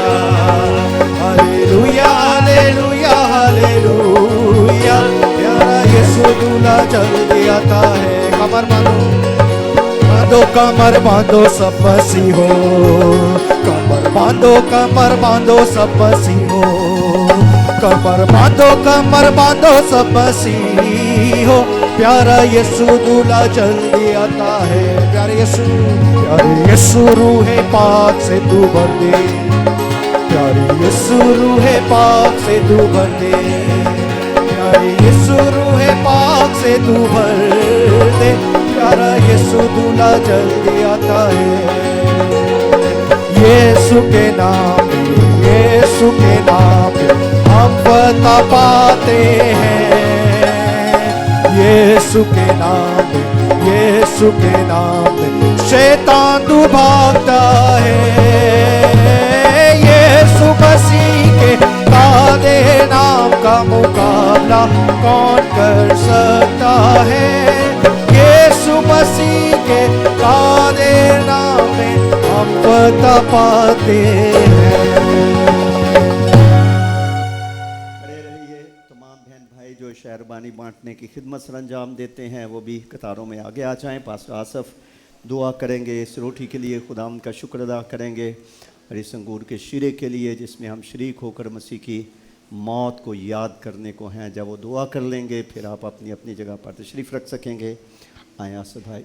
hallelujah hallelujah hallelujah, پیارا یسوع دولہا جلدی آتا ہے، کمر باندھو کمر باندھو سب مسیح ہو، کمر باندھو سب مسیح ہو، کمر باندھو سب مسیح ہو، پیارا یسوع دولہا جلدی آتا ہے، پیارے یسوع روح پاک سے تو بھر دے، پیارے یسوع روح پاک سے تو بھر دے، پیارے یسوع روح پاک سے تو بھر دے، پیارا یسوع دولہا جلدی آتا ہے، یسوع کے نام پہ، یسوع کے نام پہ ہم فتح پاتے ہیں، یسوع کے نام پہ، یسوع کے نام پہ شیطان تو بھاگتا ہے، یسوع مسیح کے قادر نام کا مقابلہ کون کر سکتا ہے، یسوع مسیح کے قادر نام میں ہم فتح پاتے ہیں۔ جو شہربانی بانٹنے کی خدمت سر انجام دیتے ہیں وہ بھی قطاروں میں آگے آ جائیں، پاسٹر آصف دعا کریں گے، اس روٹی کے لیے خداوند کا شکر ادا کریں گے، اور اس انگور کے شیرے کے لیے جس میں ہم شریک ہو کر مسیح کی موت کو یاد کرنے کو ہیں، جب وہ دعا کر لیں گے پھر آپ اپنی اپنی جگہ پر تشریف رکھ سکیں گے۔ آئیں آصف بھائی۔